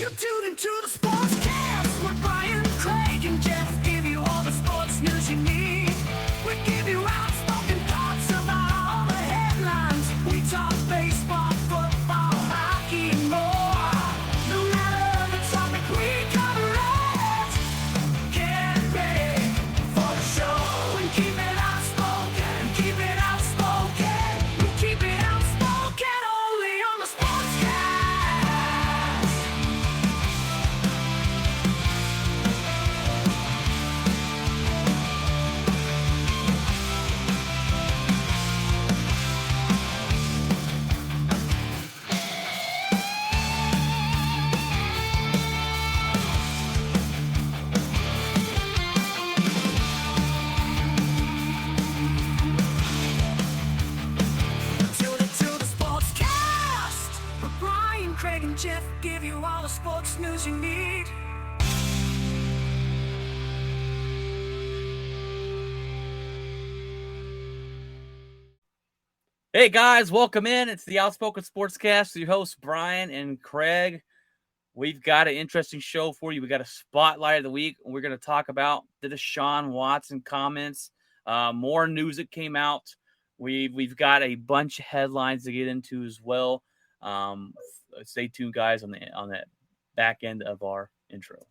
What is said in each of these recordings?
You tune into the Sportscast with Brian, Craig, and Jeff. Give you all the sports news you need. We give you outspoken thoughts about all the headlines. We talk baseball, football, hockey, and more. No matter the topic, we cover it. Get ready for the show and keep it outspoken. Keep it outspoken. We keep it outspoken only on the Sportscast. Tune into the Sportscast with Brian, Craig, and Jeff. Give you all the sports news you need. Hey guys, welcome in. It's the Outspoken Sportscast. Your hosts Brian and Craig. We've got an interesting show for you. We got a spotlight of the week. We're going to talk about the Deshaun Watson comments, more news that came out. We've got a bunch of headlines to get into as well. Stay tuned, guys, on that back end of our intro.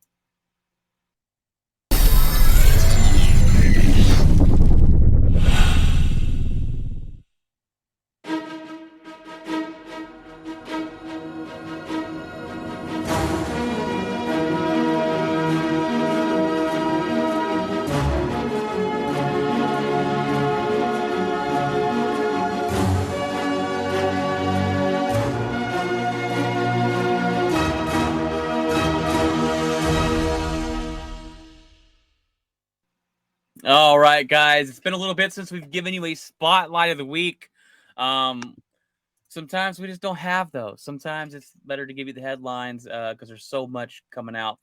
All right, guys. It's been a little bit since we've given you a spotlight of the week. Sometimes we just don't have those. Sometimes it's better to give you the headlines because there's so much coming out.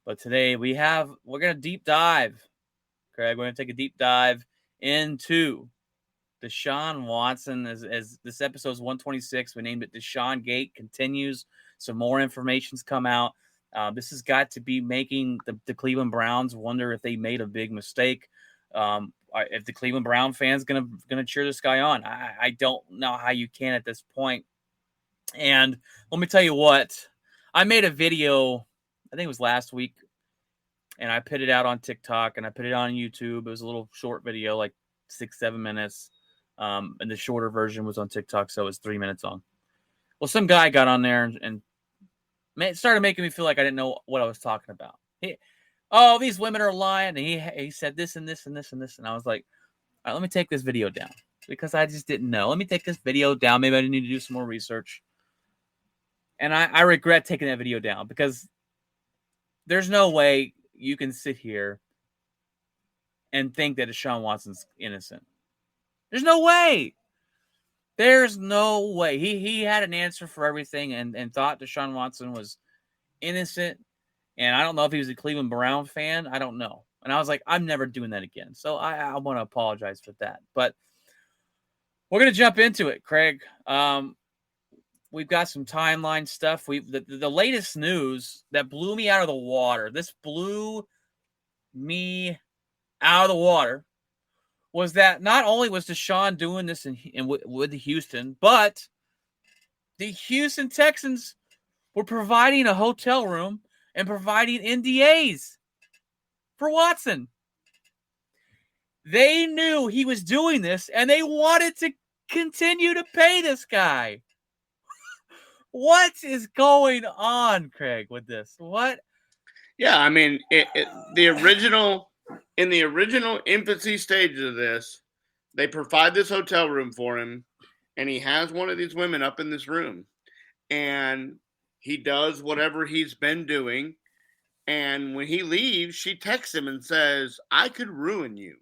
But today we're going to deep dive. Craig, we're going to take a deep dive into Deshaun Watson. As this episode's 126, we named it Deshaun Gate continues. Some more information's come out. This has got to be making the Cleveland Browns wonder if they made a big mistake. If the Cleveland Brown fans gonna cheer this guy on, I don't know how you can at this point. And let me tell you what, I made a video, I think it was last week, and I put it out on TikTok and I put it on YouTube. It was a little short video, like 6-7 minutes, and the shorter version was on TikTok, so it was 3 minutes long. Well, some guy got on there and it started making me feel like I didn't know what I was talking about. These women are lying. And he said this and this and this and this. And I was like, all right, let me take this video down because I just didn't know. Let me take this video down. Maybe I need to do some more research. And I regret taking that video down because there's no way you can sit here and think that Deshaun Watson's innocent. There's no way. There's no way. He had an answer for everything and thought Deshaun Watson was innocent. And I don't know if he was a Cleveland Brown fan. I don't know. And I was like, I'm never doing that again. So I want to apologize for that. But we're going to jump into it, Craig. We've got some timeline stuff. The latest news that blew me out of the water. This blew me out of the water. Was that not only was Deshaun doing this with Houston, but the Houston Texans were providing a hotel room and providing NDAs for Watson. They knew he was doing this, and they wanted to continue to pay this guy. What is going on, Craig, with this? What? Yeah, I mean, in the original infancy stage of this, they provide this hotel room for him, and he has one of these women up in this room, and he does whatever he's been doing, and when he leaves, she texts him and says, I could ruin you.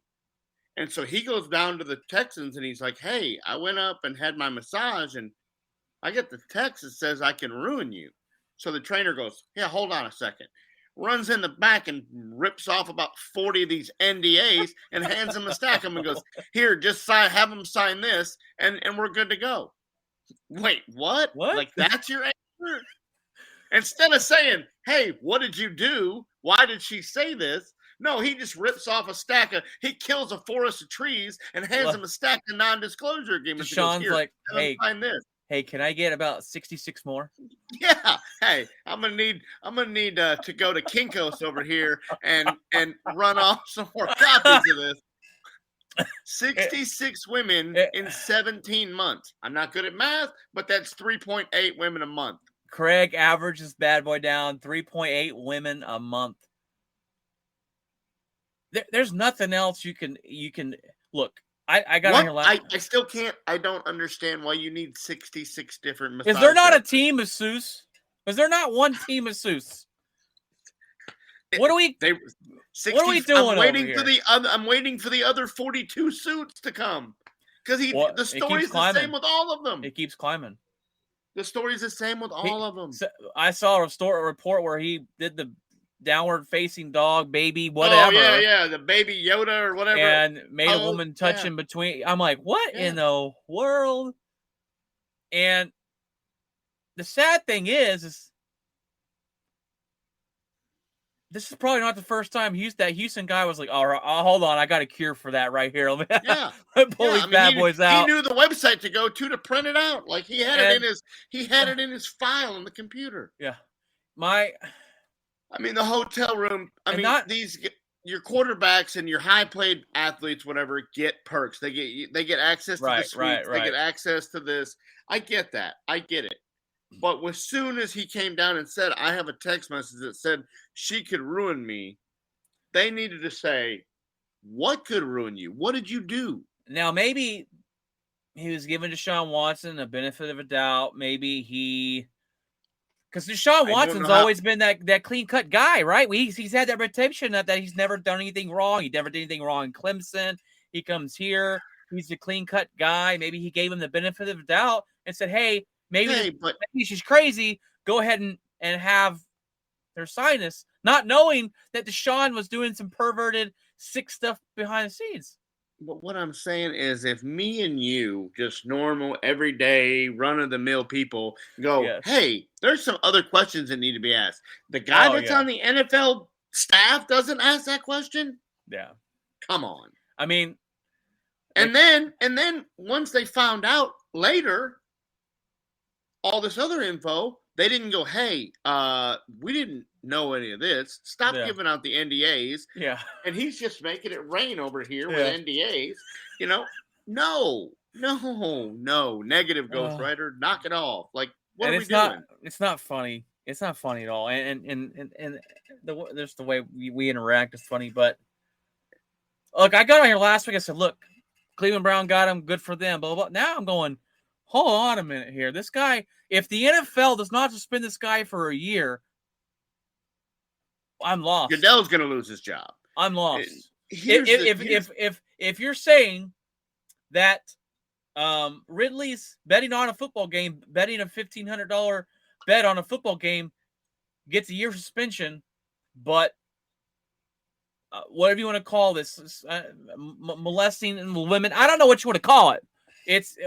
And so he goes down to the Texans, and he's like, hey, I went up and had my massage, and I get the text that says I can ruin you. So the trainer goes, yeah, hold on a second. Runs in the back and rips off about 40 of these NDAs and hands him a stack of them and goes, here, just have him sign this, and we're good to go. Wait, what? What? Like, that's your answer? Instead of saying, "Hey, what did you do? Why did she say this?" No, he just rips off a stack of. He kills a forest of trees and hands him a stack of non-disclosure agreements. Deshaun's like, "Hey, sign this." Hey, can I get about 66 more? Yeah. Hey, I'm gonna need to go to Kinko's over here and run off some more copies of this. 66 women in 17 months. I'm not good at math, but that's 3.8 women a month. Craig averages bad boy down 3.8 women a month. There's nothing else you can look. I got on here last. I still can't. I don't understand why you need 66 different massages. Is there not a team masseuse? Is there not one team masseuse? What are we? What are we doing? I'm waiting for the other 42 suits to come because the story's the same with all of them. It keeps climbing. The story's the same with all of them. I saw a report where he did the downward facing dog, baby, whatever. Oh, yeah, the baby Yoda or whatever. And made a woman touch in between. I'm like, what in the world? And the sad thing is this is probably not the first time that Houston guy was like, all right, hold on, I got a cure for that right here. Yeah. Pull these bad boys out. He knew the website to go to print it out. Like he had it in his file on the computer. Yeah. The hotel room. Your quarterbacks and your high paid athletes, whatever, get perks. They get access to the suites. Right. They get access to this. I get that. I get it. But as soon as he came down and said, I have a text message that said she could ruin me, they needed to say, what could ruin you? What did you do? Now, maybe he was giving Deshaun Watson a benefit of a doubt. Maybe because Deshaun Watson's always been that clean-cut guy, right? He's had that reputation that he's never done anything wrong. He never did anything wrong in Clemson. He comes here. He's a clean-cut guy. Maybe he gave him the benefit of the doubt and said, hey, maybe she's crazy. Go ahead and have their sign this, not knowing that Deshaun was doing some perverted, sick stuff behind the scenes. But what I'm saying is if me and you, just normal, everyday, run-of-the-mill people, go, hey, there's some other questions that need to be asked. The guy that's on the NFL staff doesn't ask that question? Yeah. Come on. And then once they found out later all this other info, they didn't go, hey, we didn't know any of this. Stop giving out the NDAs. Yeah. And he's just making it rain over here with NDAs. No. Negative ghostwriter. Knock it off. Like, what are we doing? It's not funny. It's not funny at all. And there's the way we interact is funny. But look, I got on here last week. I said, look, Cleveland Brown got him. Good for them. Blah, blah, blah. Now I'm going, hold on a minute here. This guy, if the NFL does not suspend this guy for a year, I'm lost. Goodell's going to lose his job. I'm lost. If you're saying that Ridley's betting on a football game, betting a $1,500 bet on a football game gets a year suspension, but whatever you want to call this, molesting women, I don't know what you want to call it.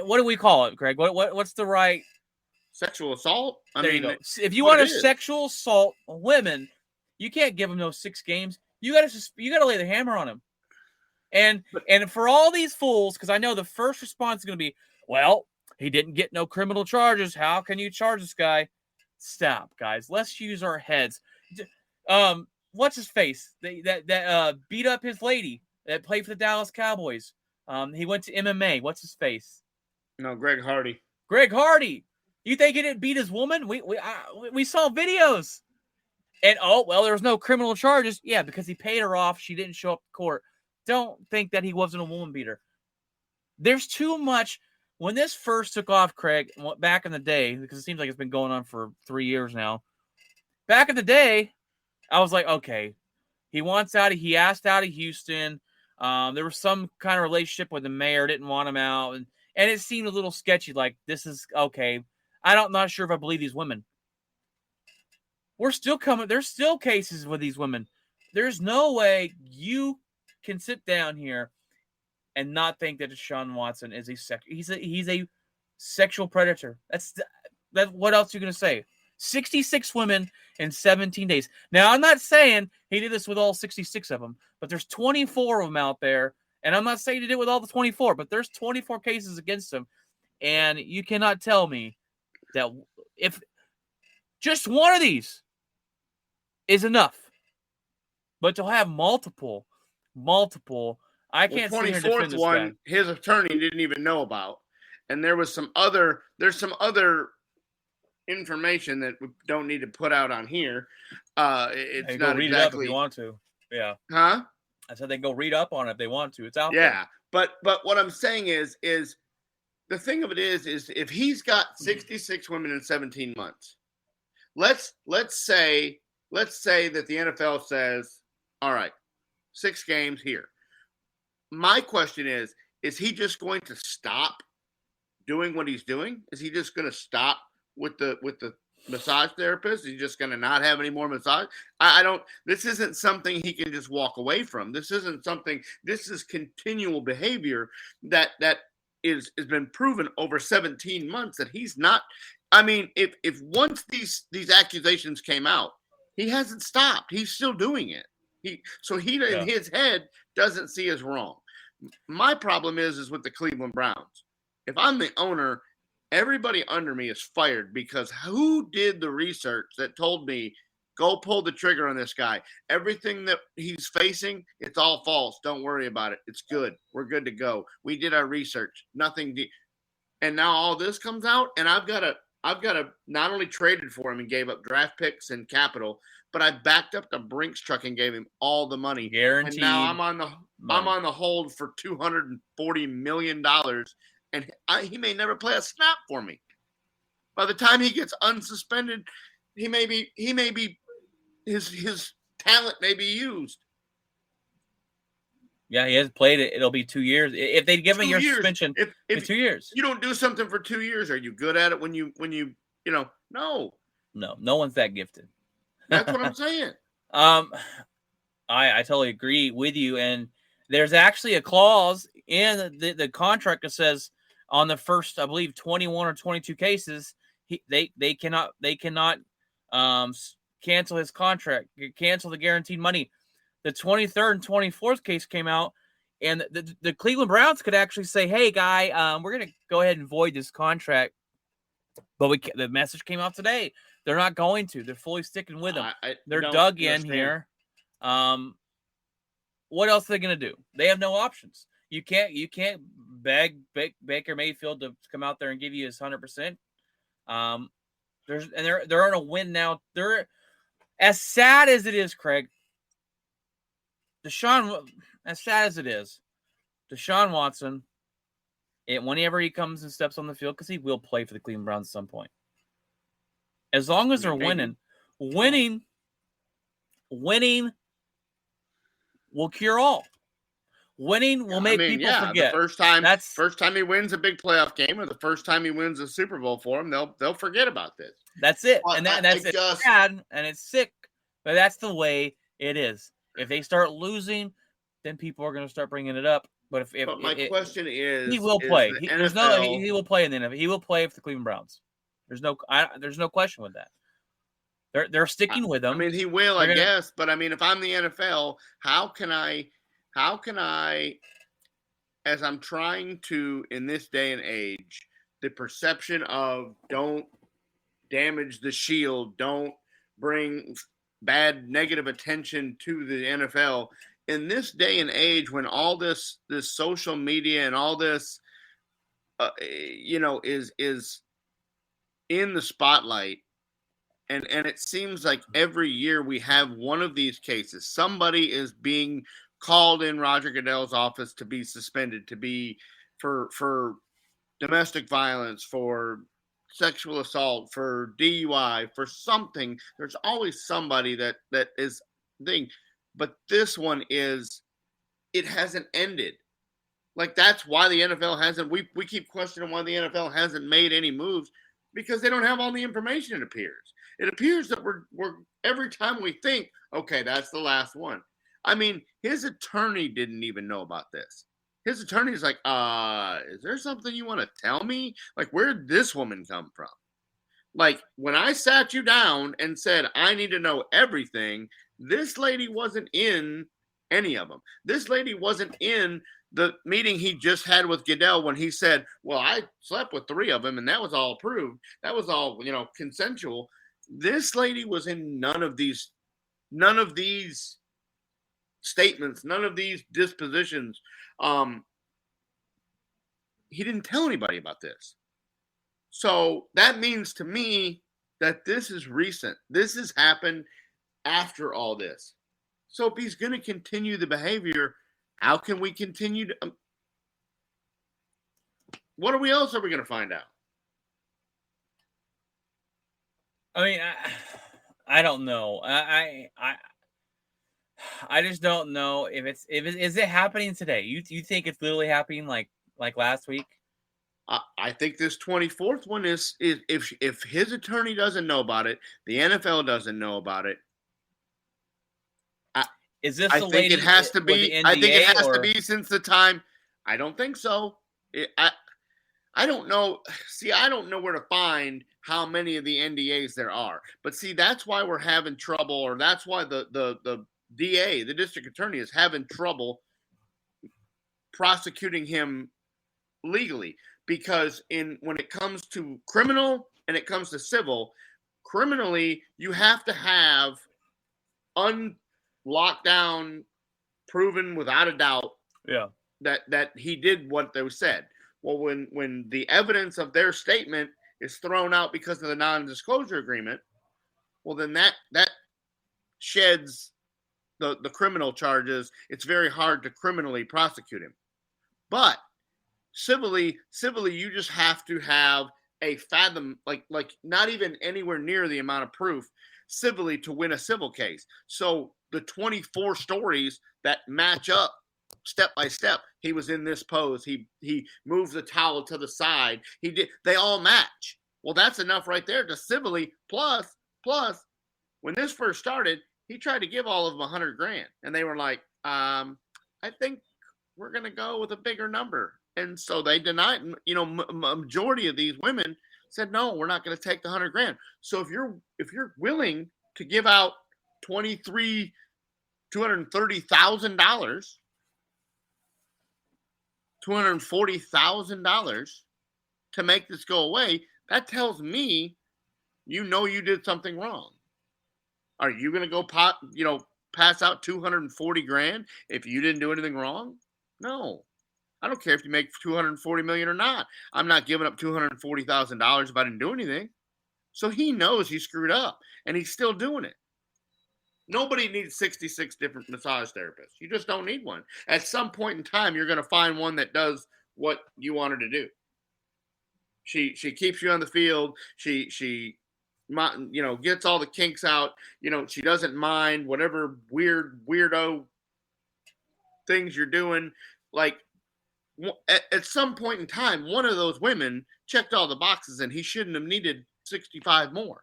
What do we call it, Greg? What's the right? Sexual assault? There you go. If you want to sexual assault women, you can't give them those 6 games. You got to lay the hammer on them. And for all these fools, because I know the first response is going to be, well, he didn't get no criminal charges. How can you charge this guy? Stop, guys. Let's use our heads. What's his face? That beat up his lady that played for the Dallas Cowboys. He went to MMA. What's his face? No, Greg Hardy. Greg Hardy. You think he didn't beat his woman? We saw videos. And, there was no criminal charges. Yeah, because he paid her off. She didn't show up to court. Don't think that he wasn't a woman beater. There's too much. When this first took off, Craig, back in the day, because it seems like it's been going on for 3 years now. Back in the day, I was like, okay, he asked out of Houston. There was some kind of relationship with the mayor, didn't want him out. And it seemed a little sketchy. Like, this is okay. I'm not sure if I believe these women. We're still coming. There's still cases with these women. There's no way you can sit down here and not think that Deshaun Watson is he's a sexual predator. That's what else are you going to say? 66 women in 17 days. Now, I'm not saying he did this with all 66 of them, but there's 24 of them out there. And I'm not saying he did it with all the 24, but there's 24 cases against him. And you cannot tell me that if just one of these is enough, but to have multiple, I can't see here defend this one, guy. his attorney didn't even know about. And there's some other information that we don't need to put out on here. It's Hey, not go read exactly. it up if you want to. Yeah. Huh? I said they go read up on it if they want to. It's out there. Yeah. But what I'm saying is the thing of it is if he's got 66 women in 17 months, let's say that the NFL says, all right, 6 games here. My question is he just going to stop doing what he's doing? Is he just going to stop with the massage therapist? Is he just going to not have any more massage? I don't. This isn't something he can just walk away from. This isn't something. This is continual behavior that has been proven over 17 months that he's not. I mean, if once these accusations came out, he hasn't stopped. He's still doing it. He in his head doesn't see as wrong. My problem is with the Cleveland Browns. If I'm the owner, everybody under me is fired because who did the research that told me go pull the trigger on this guy? Everything that he's facing, it's all false. Don't worry about it. It's good. We're good to go. We did our research. Nothing. And now all this comes out, and I've got to not only traded for him and gave up draft picks and capital, but I backed up the Brinks truck and gave him all the money. Guaranteed. And now I'm on the hold for $240 million. And he may never play a snap for me. By the time he gets unsuspended, he may be his talent may be used. Yeah, he has played it. It'll be 2 years. If they give him your suspension, if 2 years. You don't do something for 2 years. Are you good at it when you no? No one's that gifted. That's what I'm saying. I totally agree with you. And there's actually a clause in the contract that says on the first, I believe, 21 or 22 cases, they cannot cancel his contract, cancel the guaranteed money. The 23rd and 24th case came out, and the Cleveland Browns could actually say, "Hey, guy, we're going to go ahead and void this contract." But the message came out today. They're not going to. They're fully sticking with him. They're dug in here. What else are they going to do? They have no options. You can't beg Baker Mayfield to come out there and give you his 100%. They're on a win now. They're as sad as it is, Craig. As sad as it is, Deshaun Watson, whenever he comes and steps on the field, because he will play for the Cleveland Browns at some point. As long as they're winning will cure all. Winning will make people forget. The first time he wins a big playoff game, or the first time he wins a Super Bowl for him, they'll forget about this. That's it, and it's sad and it's sick, but that's the way it is. If they start losing, then people are going to start bringing it up. But my question is, he will play. He will play in the NFL. He will play for the Cleveland Browns. There's no question with that. They're sticking with him. I mean, he will, I guess. But I mean, if I'm the NFL, how can I, as I'm trying to, in this day and age, the perception of don't damage the shield, don't bring bad negative attention to the NFL, in this day and age when all this social media and all this, is in the spotlight, and it seems like every year we have one of these cases. Somebody is being called in Roger Goodell's office to be suspended, to be for domestic violence, for sexual assault, for DUI, for something. There's always somebody that is thing. But this one it hasn't ended. Like, that's why the NFL hasn't, we keep questioning why the NFL hasn't made any moves, because they don't have all the information, it appears. It appears that we're every time we think, okay, that's the last one. I mean, his attorney didn't even know about this. His attorney's like, is there something you want to tell me? Like, where'd this woman come from? Like, when I sat you down and said, I need to know everything, this lady wasn't in any of them. This lady wasn't in the meeting he just had with Goodell when he said, well, I slept with 3 of them and that was all approved. That was all, consensual. This lady was in none of these statements, none of these dispositions. He didn't tell anybody about this. So that means to me that this is recent. This has happened after all this. So if he's going to continue the behavior, how can we continue to? What else are we going to find out? I mean, I don't know. I just don't know if is it happening today. You think it's literally happening like last week? I think this 24th one is if his attorney doesn't know about it, the NFL doesn't know about it. Is this? I think it has to be. I think it has to be since the time. I don't think so. I don't know. See, I don't know where to find how many of the NDAs there are. But see, that's why we're having trouble, or that's why the DA, the district attorney, is having trouble prosecuting him legally. Because when it comes to criminal and it comes to civil, criminally, you have to have unlocked down, proven without a doubt that he did what they said. Well, when the evidence of their statement is thrown out because of the non-disclosure agreement, well, then that sheds the criminal charges. It's very hard to criminally prosecute him. But civilly, you just have to have a fathom, like not even anywhere near the amount of proof civilly to win a civil case. So the 24 stories that match up step by step, he was in this pose, he moved the towel to the side, they all match. Well, that's enough right there to civilly. Plus, when this first started, he tried to give all of them $100,000, and they were like, I think we're going to go with a bigger number. And so they denied, majority of these women said, no, we're not going to take the $100,000. So if you're willing to give out $240,000 to make this go away, that tells me you did something wrong. Are you going to go pass out $240,000 if you didn't do anything wrong? No. I don't care if you make $240 million or not. I'm not giving up $240,000 if I didn't do anything. So he knows he screwed up, and he's still doing it. Nobody needs 66 different massage therapists. You just don't need one. At some point in time, you're going to find one that does what you want her to do. She keeps you on the field. She gets all the kinks out. She doesn't mind whatever weirdo things you're doing. Like, at some point in time, one of those women checked all the boxes, and he shouldn't have needed 65 more.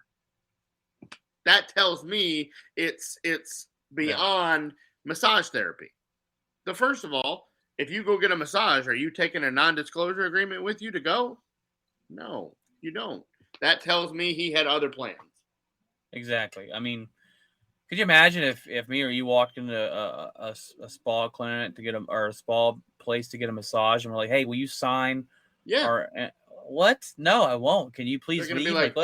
That tells me it's beyond massage therapy. So first of all, if you go get a massage, are you taking a non-disclosure agreement with you to go? No, you don't. That tells me he had other plans. Exactly. I mean, could you imagine if me or you walked into a spa clinic or a spa place to get a massage, and we're like, "Hey, will you sign?" Yeah. Or what? No, I won't. Can you please They're leave? Be like,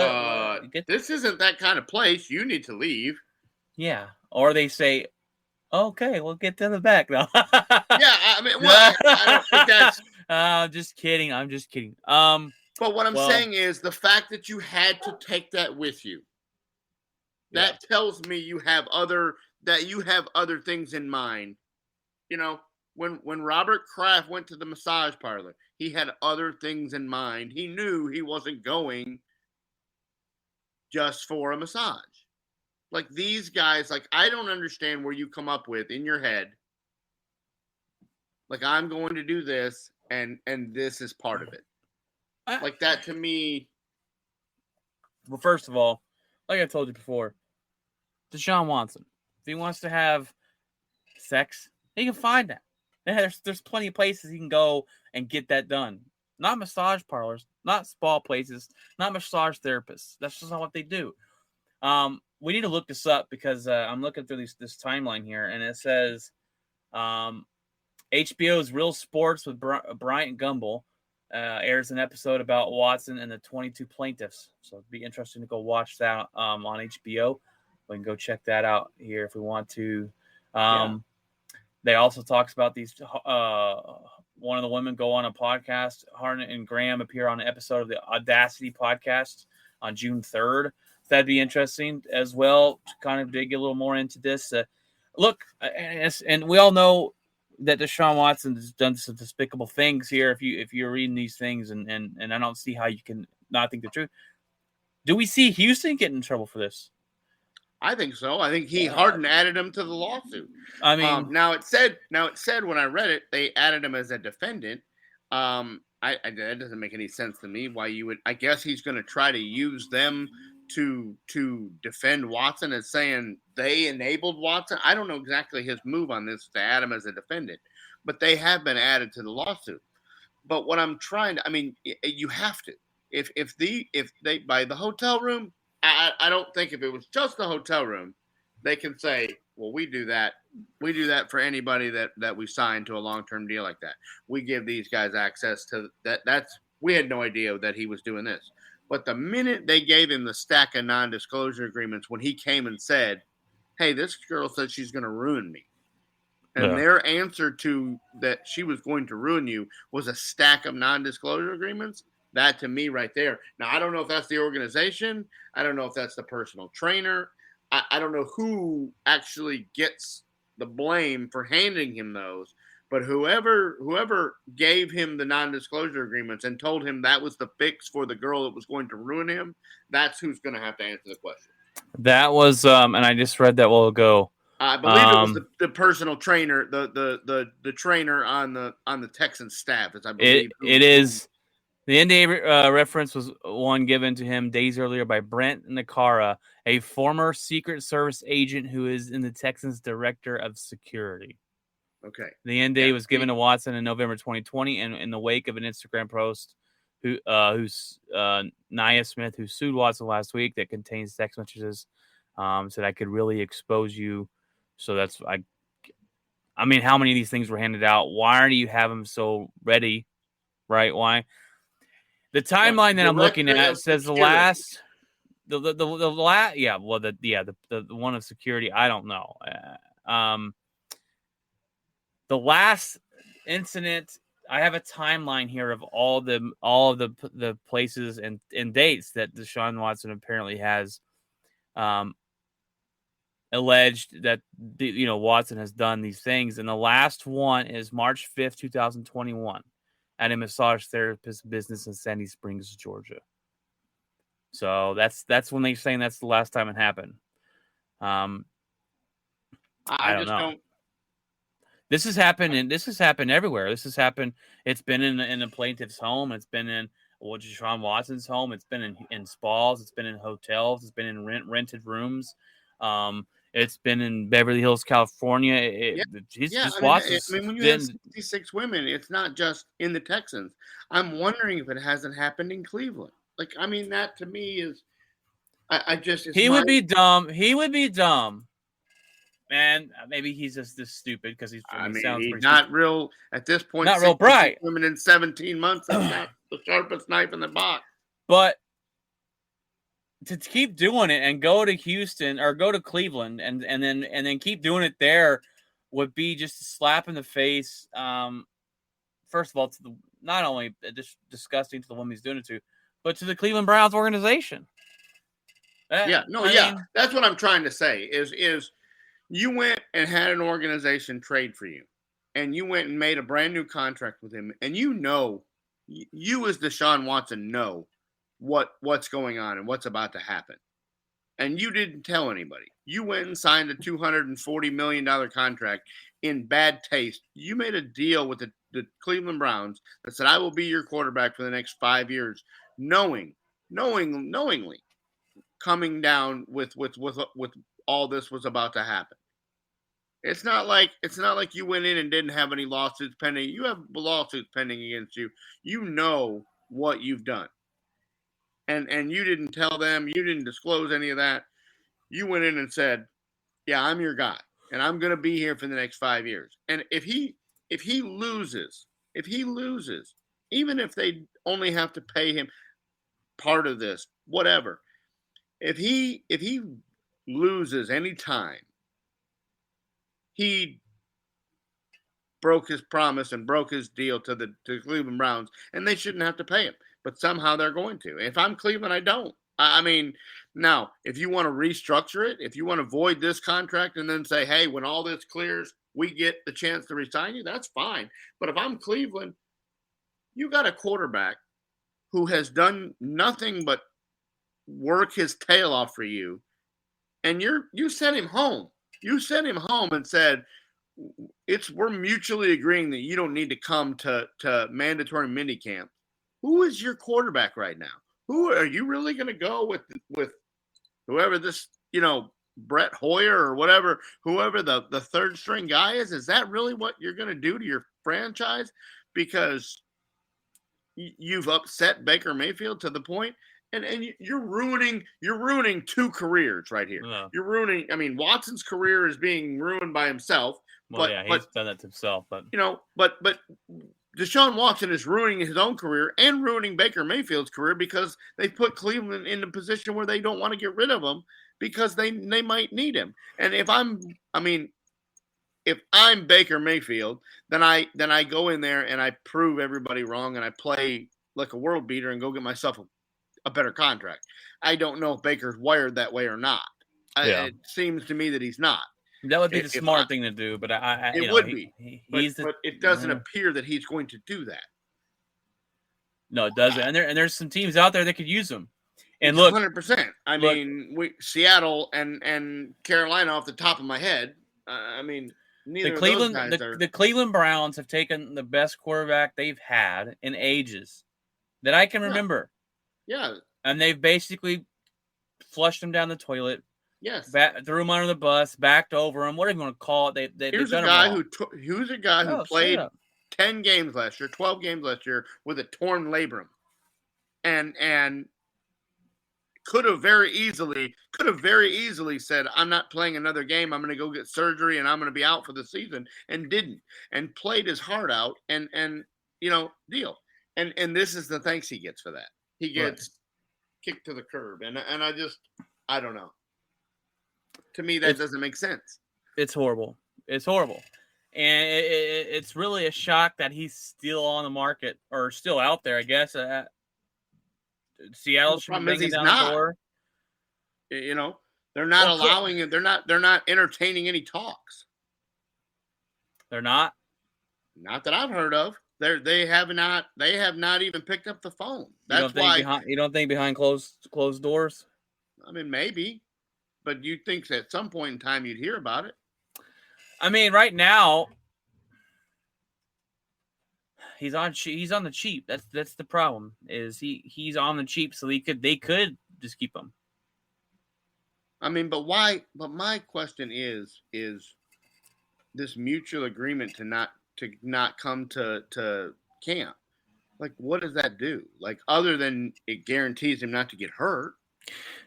this isn't that kind of place. You need to leave. Yeah. Or they say, "Okay, we'll get to the back now." Yeah. I mean, well, I don't think that's. I'm just kidding. But what I'm saying is the fact that you had to take that with you. That tells me you have other things in mind. When Robert Kraft went to the massage parlor, he had other things in mind. He knew he wasn't going just for a massage. Like these guys, I don't understand where you come up with in your head, like, I'm going to do this and this is part of it. Like that to me. Well, first of all, like I told you before, Deshaun Watson, if he wants to have sex, he can find that. There's plenty of places he can go and get that done. not massage parlors, not spa places, not massage therapists. That's just not what they do. We need to look this up because I'm looking through this timeline here, and it says HBO's Real Sports with Bryant Gumbel airs an episode about Watson and the 22 plaintiffs. So it'd be interesting to go watch that on HBO. We can go check that out here if we want to. They also talks about these. One of the women go on a podcast. Harnett and Graham appear on an episode of the Audacity podcast on June 3rd. That'd be interesting as well to kind of dig a little more into this. Look, and we all know that Deshaun Watson has done some despicable things here. If you're reading these things, and I don't see how you can not think the truth. Do we see Houston get in trouble for this? I think so. I think Harden added him to the lawsuit. I mean, now it said when I read it, they added him as a defendant. That doesn't make any sense to me. Why you would? I guess he's going to try to use them to defend Watson as saying they enabled Watson. I don't know exactly his move on this to add him as a defendant, but they have been added to the lawsuit. But what I'm trying to, I mean, you have to. If they by the hotel room, I don't think if it was just the hotel room, they can say, well, we do that. We do that for anybody that we sign to a long-term deal like that. We give these guys access to that. We had no idea that he was doing this. But the minute they gave him the stack of non-disclosure agreements when he came and said, hey, this girl said she's going to ruin me. And their answer to that she was going to ruin you was a stack of non-disclosure agreements. That to me right there. Now, I don't know if that's the organization. I don't know if that's the personal trainer. I don't know who actually gets the blame for handing him those. But whoever gave him the non-disclosure agreements and told him that was the fix for the girl that was going to ruin him, that's who's going to have to answer the question. That was, and I just read that a while ago. I believe it was the personal trainer, the trainer on the Texans staff. As I believe it is. The NBA reference was one given to him days earlier by Brent Nakara, a former Secret Service agent who is in the Texans' director of security. Okay. The NDA was given to Watson in November 2020, and in the wake of an Instagram post, who's Nia Smith, who sued Watson last week, that contains text messages, said I could really expose you. So that's I mean, how many of these things were handed out? Why do you have them so ready? Right? Why? The timeline that I'm looking at says the last, the one of security. I don't know. The last incident, I have a timeline here of all of the places and dates that Deshaun Watson apparently has alleged that Watson has done these things, and the last one is March 5th, 2021, at a massage therapist business in Sandy Springs, Georgia. So that's when they're saying that's the last time it happened. I don't know. This has happened, and this has happened everywhere. This has happened. It's been in the plaintiff's home. It's been in Deshaun Watson's home. It's been in spas. It's been in hotels. It's been in rented rooms. It's been in Beverly Hills, California. When you have 66 women, it's not just in the Texans. I'm wondering if it hasn't happened in Cleveland. Like, I mean, that to me is, would be dumb. He would be dumb. Man, maybe he's just this stupid because he's not stupid. Real at this point. Not real bright. Women in 17 months. That's not the sharpest knife in the box. But to keep doing it and go to Houston or go to Cleveland and then keep doing it there would be just a slap in the face. First of all, to not only just disgusting to the woman he's doing it to, but to the Cleveland Browns organization. That's what I'm trying to say. Is you went and had an organization trade for you, and you went and made a brand new contract with him, and you as Deshaun Watson know what's going on and what's about to happen. And you didn't tell anybody. You went and signed a $240 million contract in bad taste. You made a deal with the Cleveland Browns that said, I will be your quarterback for the next 5 years, knowingly coming down with all this was about to happen. It's not like you went in and didn't have any lawsuits pending. You have lawsuits pending against you. You know what you've done. And you didn't tell them, you didn't disclose any of that. You went in and said, "Yeah, I'm your guy, and I'm going to be here for the next 5 years." And if he loses, even if they only have to pay him part of this, whatever. If he loses any time, he broke his promise and broke his deal to the Cleveland Browns, and they shouldn't have to pay him. But somehow they're going to. If I'm Cleveland, I don't. I mean, now, if you want to restructure it, if you want to void this contract and then say, hey, when all this clears, we get the chance to resign you, that's fine. But if I'm Cleveland, you got a quarterback who has done nothing but work his tail off for you, and you sent him home. You sent him home and said, we're mutually agreeing that you don't need to come to mandatory minicamp. Who is your quarterback right now? Who are you really going to go with whoever this, Brett Hoyer or whatever, whoever the third string guy is? Is that really what you're going to do to your franchise? Because you've upset Baker Mayfield to the point, and you're ruining 2 careers right here. Yeah. You're ruining. I mean, Watson's career is being ruined by himself. Well, he's done that to himself, but but Deshaun Watson is ruining his own career and ruining Baker Mayfield's career because they put Cleveland in a position where they don't want to get rid of him because they might need him. And if I'm Baker Mayfield, then I go in there and I prove everybody wrong and I play like a world beater and go get myself a better contract. I don't know if Baker's wired that way or not. It seems to me that he's not. That would be the smart thing to do, but it would be. But it doesn't appear that he's going to do that. No, it doesn't. And there's some teams out there that could use him. And look, 100%. I mean, Seattle and Carolina off the top of my head. Neither of those guys are. The Cleveland Browns have taken the best quarterback they've had in ages that I can remember. Yeah. And they've basically flushed him down the toilet. Yes. Threw him under the bus, backed over him, whatever you want to call it. Here's a guy who played 10 games last year, 12 games last year with a torn labrum. And could have very easily said, I'm not playing another game. I'm going to go get surgery and I'm going to be out for the season, and didn't, and played his heart out and deal. And this is the thanks he gets for that. He gets kicked to the curb. And I don't know. To me, that doesn't make sense. It's horrible. And it's really a shock that he's still on the market or still out there, I guess. Seattle should be banging down the door. They're not allowing it. They're not entertaining any talks. They're not? Not that I've heard of. They have not even picked up the phone. That's why. You don't think behind closed doors? I mean, maybe. But you'd think at some point in time you'd hear about it. I mean, right now he's on the cheap. That's the problem. Is he's on the cheap, so they could just keep him. I mean, but why? But my question is this mutual agreement to not come to camp. Like, what does that do? Like, other than it guarantees him not to get hurt.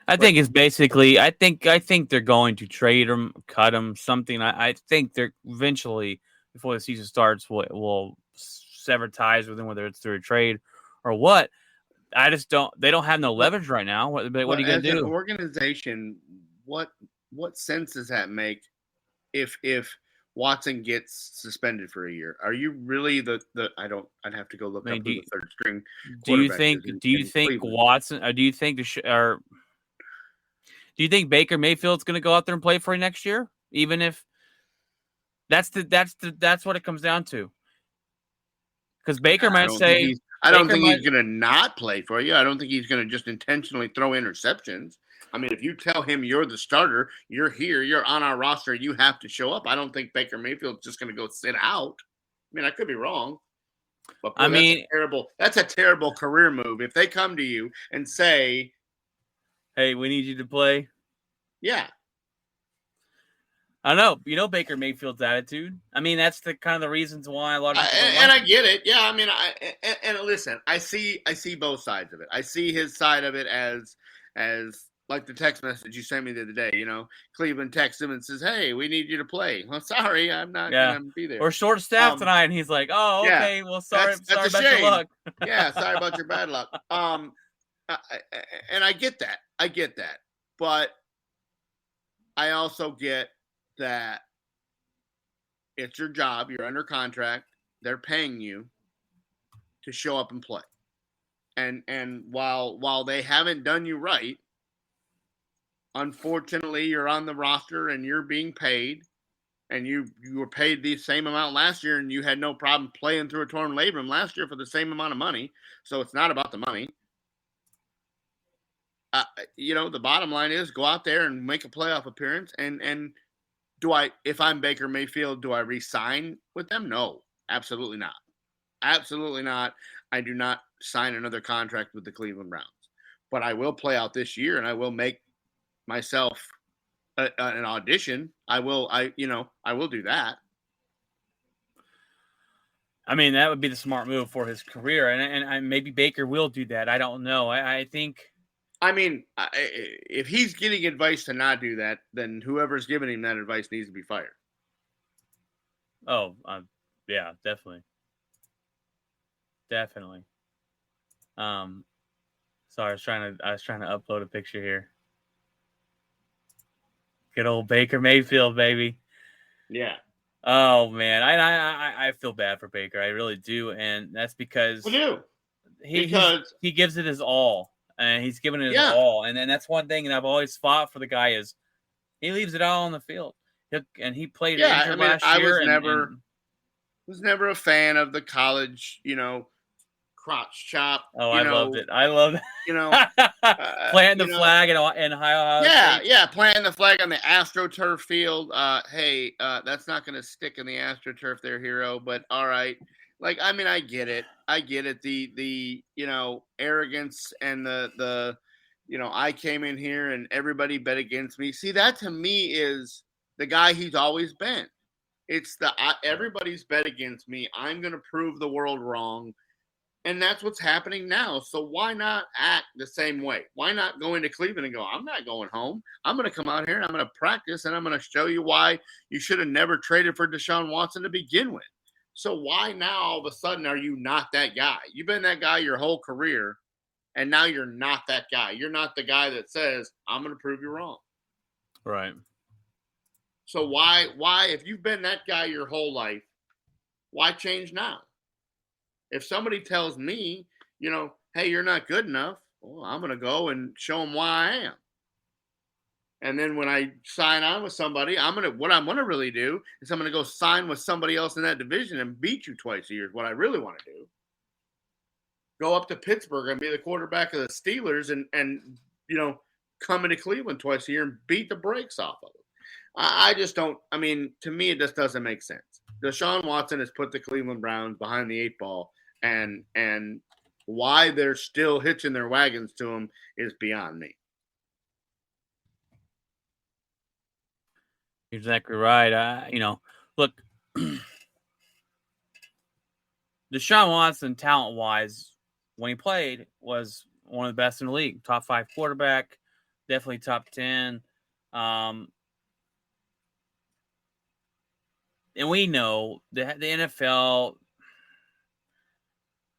I think it's basically. I think they're going to trade him, cut him, something. I think they're eventually, before the season starts, will sever ties with him, whether it's through a trade or what. I just don't. They don't have no leverage right now. What are you going to do? As an organization, what sense does that make? If Watson gets suspended for a year, are you really the? I'd have to go look up who the third string. Do you think Watson? Or do you think do you think Baker Mayfield's going to go out there and play for you next year? Even if that's what it comes down to. Because Baker might say, I don't think he's going to not play for you. I don't think he's going to just intentionally throw interceptions. I mean, if you tell him you're the starter, you're here, you're on our roster, you have to show up. I don't think Baker Mayfield's just going to go sit out. I mean, I could be wrong. But boy, that's a terrible career move. If they come to you and say, hey, we need you to play. Yeah. I know. You know Baker Mayfield's attitude. I mean, that's the kind of the reasons why a lot of people don't And like I get it. Yeah, I mean, and listen, I see both sides of it. I see his side of it as like the text message you sent me the other day. You know, Cleveland texts him and says, "Hey, we need you to play." Well, sorry, I'm not Yeah. gonna be there. We're short staffed tonight, and he's like, "Oh, Yeah, okay. Well, sorry that's a about your shame. luck." Yeah, sorry about your bad luck. And I get that. But I also get that it's your job. You're under contract. They're paying you to show up and play. And while they haven't done you right, unfortunately, you're on the roster and you're being paid, and you were paid the same amount last year, and you had no problem playing through a torn labrum last year for the same amount of money. So it's not about the money. The bottom line is go out there and make a playoff appearance. And if I'm Baker Mayfield, do I re-sign with them? No, absolutely not. Absolutely not. I do not sign another contract with the Cleveland Browns, but I will play out this year, and I will make myself an audition. I will do that. I mean, that would be the smart move for his career, and maybe Baker will do that. I don't know. I think. I mean, if he's getting advice to not do that, then whoever's giving him that advice needs to be fired. Oh, yeah, definitely. Sorry, I was trying to upload a picture here. Good old Baker Mayfield, baby. Yeah. Oh man, I feel bad for Baker. I really do, and that's because he gives it his all. And he's given it his all, and that's one thing. And I've always fought for the guy is he leaves it all on the field. He played injured last year. I was never a fan of the college, crotch chop. Oh, I loved it. I love it. Planting the flag in Ohio State. Yeah, planting the flag on the AstroTurf field. Hey, that's not going to stick in the AstroTurf there, hero. But all right. Like, I mean, I get it. The arrogance and the I came in here and everybody bet against me. See, that to me is the guy he's always been. It's everybody's bet against me. I'm going to prove the world wrong. And that's what's happening now. So why not act the same way? Why not go into Cleveland and go, I'm not going home. I'm going to come out here and I'm going to practice and I'm going to show you why you should have never traded for Deshaun Watson to begin with. So why now all of a sudden are you not that guy? You've been that guy your whole career, and now you're not that guy. You're not the guy that says, I'm going to prove you wrong. Right. So why, if you've been that guy your whole life, why change now? If somebody tells me, hey, you're not good enough, well, I'm going to go and show them why I am. And then when I sign on with somebody, what I'm going to really do is I'm going to go sign with somebody else in that division and beat you twice a year is what I really want to do. Go up to Pittsburgh and be the quarterback of the Steelers and come into Cleveland twice a year and beat the brakes off of them. I just don't. I mean, to me, it just doesn't make sense. Deshaun Watson has put the Cleveland Browns behind the 8 ball, and why they're still hitching their wagons to him is beyond me. You're exactly right. Look, Deshaun Watson, talent-wise, when he played, was one of the best in the league. Top 5 quarterback, definitely top 10. And we know the NFL,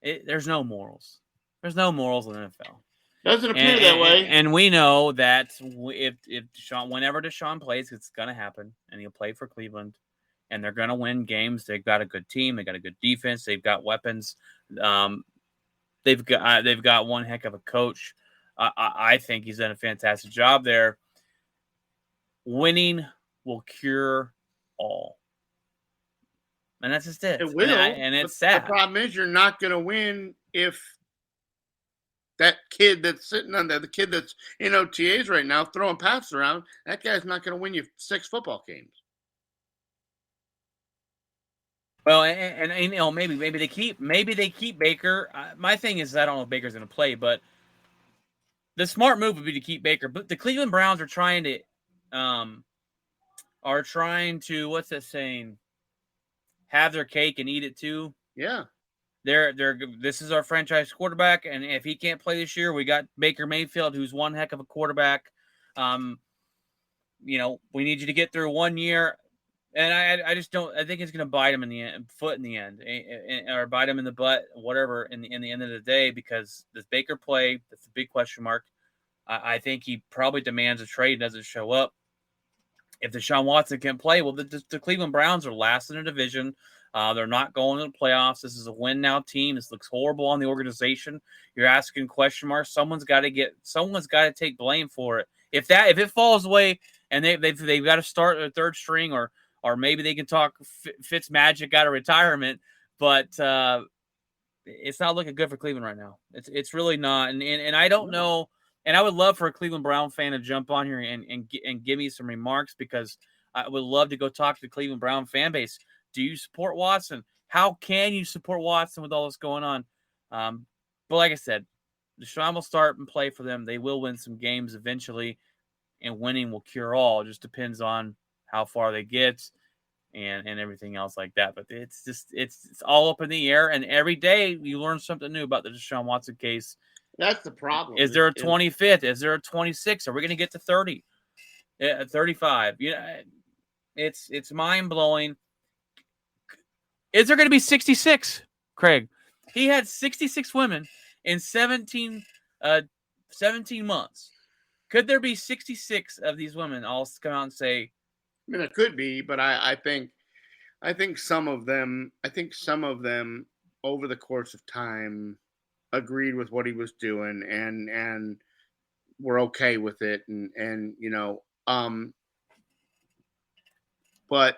there's no morals. There's no morals in the NFL. Doesn't appear that way. And we know that if whenever Deshaun plays, it's going to happen, and he'll play for Cleveland, and they're going to win games. They've got a good team. They got a good defense. They've got weapons. They've got one heck of a coach. I think he's done a fantastic job there. Winning will cure all, and that's just it. It will, and it's sad. The problem is you're not going to win if that kid that's sitting on there, the kid that's in OTAs right now throwing passes around, that guy's not going to win you 6 football games. Well, and maybe they keep Baker. My thing is I don't know if Baker's going to play, but the smart move would be to keep Baker. But the Cleveland Browns are trying to are trying to, what's that saying? Have their cake and eat it too. Yeah. This is our franchise quarterback, and if he can't play this year, we got Baker Mayfield, who's one heck of a quarterback. We need you to get through 1 year, and I just don't. I think it's going to bite him in the foot in the end, or bite him in the butt, whatever. In the end of the day, because does Baker play? That's a big question mark. I think he probably demands a trade, doesn't show up. If Deshaun Watson can't play, well, the Cleveland Browns are last in the division. They're not going to the playoffs. This is a win now team. This looks horrible on the organization. You're asking question marks. Someone's got to take blame for it. If it falls away and they've got to start a third string, or maybe they can talk Fitz Magic out of retirement, but it's not looking good for Cleveland right now. It's really not. And I don't know. And I would love for a Cleveland Brown fan to jump on here and give me some remarks, because I would love to go talk to the Cleveland Brown fan base. Do you support Watson? How can you support Watson with all this going on? But like I said, Deshaun will start and play for them. They will win some games eventually, and winning will cure all. It just depends on how far they get and everything else like that. But it's all up in the air, and every day you learn something new about the Deshaun Watson case. That's the problem. Is there a 25th? Is there a 26th? Are we going to get to 30? 35? It's mind-blowing. Is there going to be 66, Craig? He had 66 women in 17 months. Could there be 66 of these women all come out and say? I mean, it could be, but I think some of them over the course of time agreed with what he was doing and were okay with it, but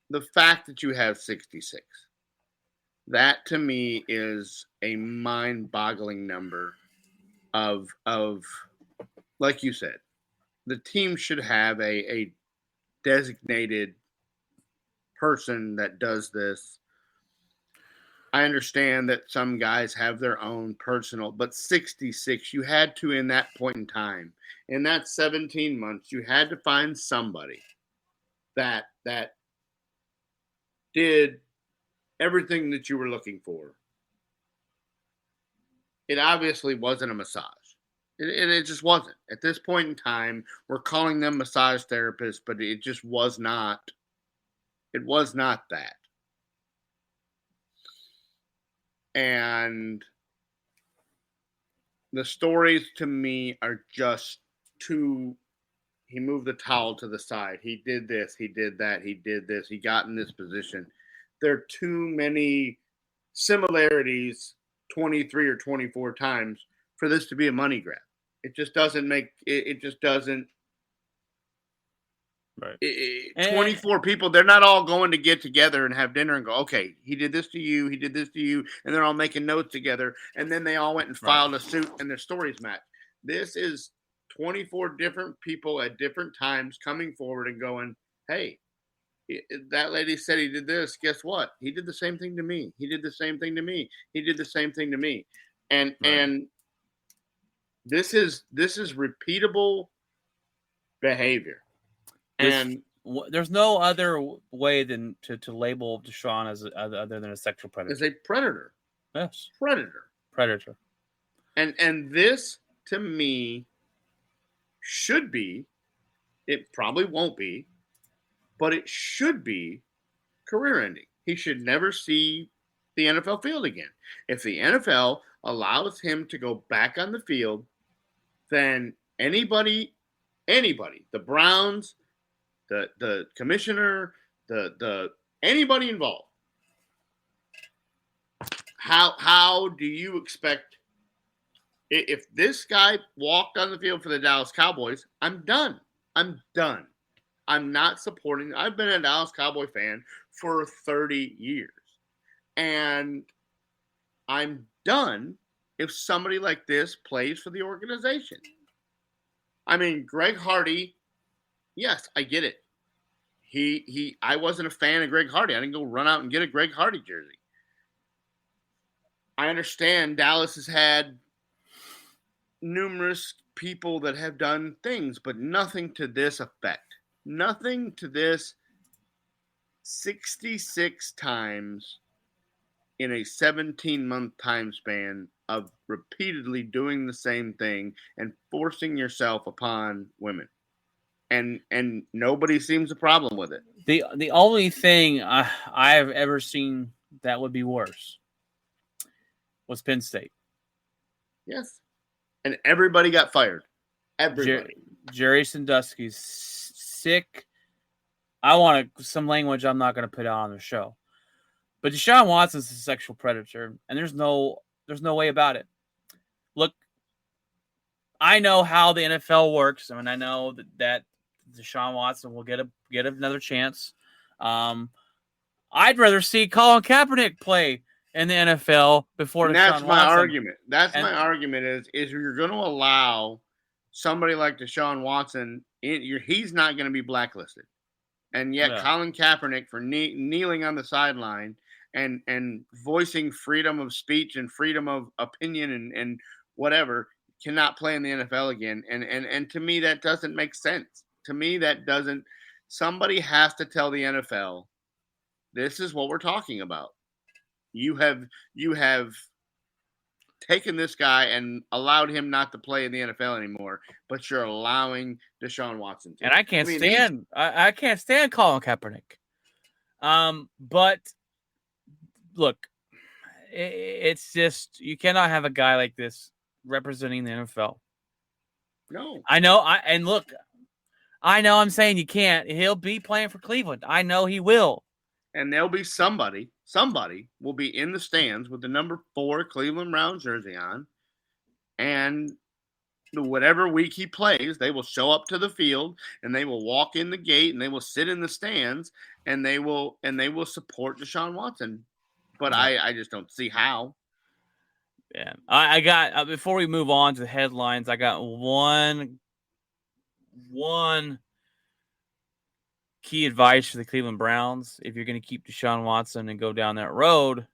the fact that you have 66, that to me is a mind-boggling number of like you said, the team should have a designated person that does this. I understand that some guys have their own personal, but 66, you had to, in that point in time, in that 17 months, you had to find somebody that did everything that you were looking for. It obviously wasn't a massage. It just wasn't. At this point in time, we're calling them massage therapists, but it just was not. It was not that. And the stories to me are just too. He moved the towel to the side. He did this. He did that. He did this. He got in this position. There are too many similarities 23 or 24 times for this to be a money grab. It just doesn't make it just doesn't. Right. 24 people, they're not all going to get together and have dinner and go, okay, he did this to you, he did this to you, and they're all making notes together, and then they all went and filed a suit and their stories match. This is 24 different people at different times coming forward and going, hey, that lady said he did this. Guess what? He did the same thing to me. He did the same thing to me. He did the same thing to me. And this is repeatable behavior. And there's no other way than to label Deshaun as other than a sexual predator. As a predator. Yes. Predator. And this, to me, should be, it probably won't be, but it should be career ending. He should never see the NFL field again. If the NFL allows him to go back on the field, then anybody, the Browns, the commissioner, the anybody involved, how do you expect, if this guy walked on the field for the Dallas Cowboys, I'm done. I'm not supporting. I've been a Dallas Cowboy fan for 30 years. And I'm done if somebody like this plays for the organization. I mean, Greg Hardy, yes, I get it. I wasn't a fan of Greg Hardy. I didn't go run out and get a Greg Hardy jersey. I understand Dallas has had numerous people that have done things, but nothing to this effect. Nothing to this 66 times in a 17-month time span of repeatedly doing the same thing and forcing yourself upon women. And nobody seems a problem with it. The only thing I've ever seen that would be worse was Penn State. Yes. And everybody got fired. Everybody. Jerry Sandusky's sick. I want some language I'm not going to put out on the show. But Deshaun Watson's a sexual predator, and there's no way about it. Look, I know how the NFL works. I mean, I know that Deshaun Watson will get another chance. I'd rather see Colin Kaepernick play in the NFL before Deshaun Watson. That's my argument. My argument is you're going to allow somebody like Deshaun Watson, he's not going to be blacklisted. And yet Colin Kaepernick, for kneeling on the sideline and voicing freedom of speech and freedom of opinion and whatever, cannot play in the NFL again. And to me, that doesn't make sense. To me, that doesn't. Somebody has to tell the NFL, this is what we're talking about. You have taken this guy and allowed him not to play in the NFL anymore, but you're allowing Deshaun Watson to. And I can't stand Colin Kaepernick. But look, it's just you cannot have a guy like this representing the NFL. No, I know. I know. I'm saying you can't. He'll be playing for Cleveland. I know he will. And there'll be somebody will be in the stands with the number 4 Cleveland Browns jersey on, and whatever week he plays, they will show up to the field and they will walk in the gate and they will sit in the stands and they will support Deshaun Watson. But I just don't see how. Yeah, I got before we move on to the headlines, I got one key advice for the Cleveland Browns. If you're going to keep Deshaun Watson and go down that road,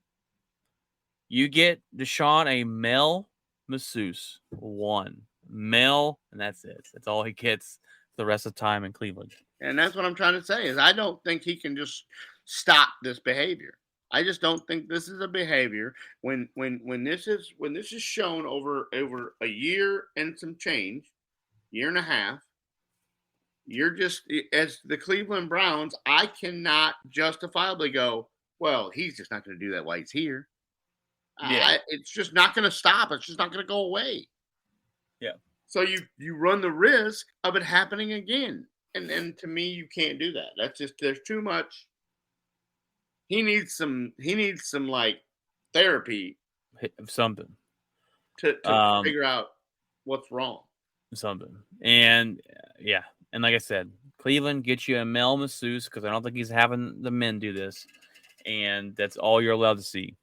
you get Deshaun a male masseuse. One male, and that's it. That's all he gets the rest of the time in Cleveland. And that's what I'm trying to say is I don't think he can just stop this behavior. I just don't think this is a behavior when this is shown over a year and some change, year and a half. You're just, as the Cleveland Browns, I cannot justifiably go, well, he's just not going to do that while he's here. Yeah. It's just not going to stop. It's just not going to go away. Yeah. So you run the risk of it happening again. And to me, you can't do that. That's just, there's too much. He needs some like therapy. Something. To figure out what's wrong. Something. And yeah. And like I said, Cleveland gets you a male masseuse because I don't think he's having the men do this. And that's all you're allowed to see.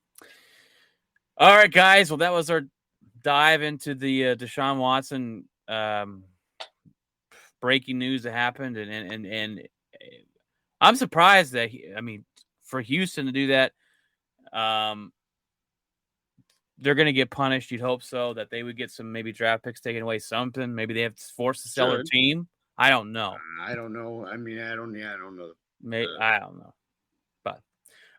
All right, guys. Well, that was our dive into the Deshaun Watson breaking news that happened. And I'm surprised that, for Houston to do that, they're going to get punished. You'd hope so, that they would get some maybe draft picks taken away, something. Maybe they have to force to sell their team. I don't know. I don't know. I don't know. I don't know. But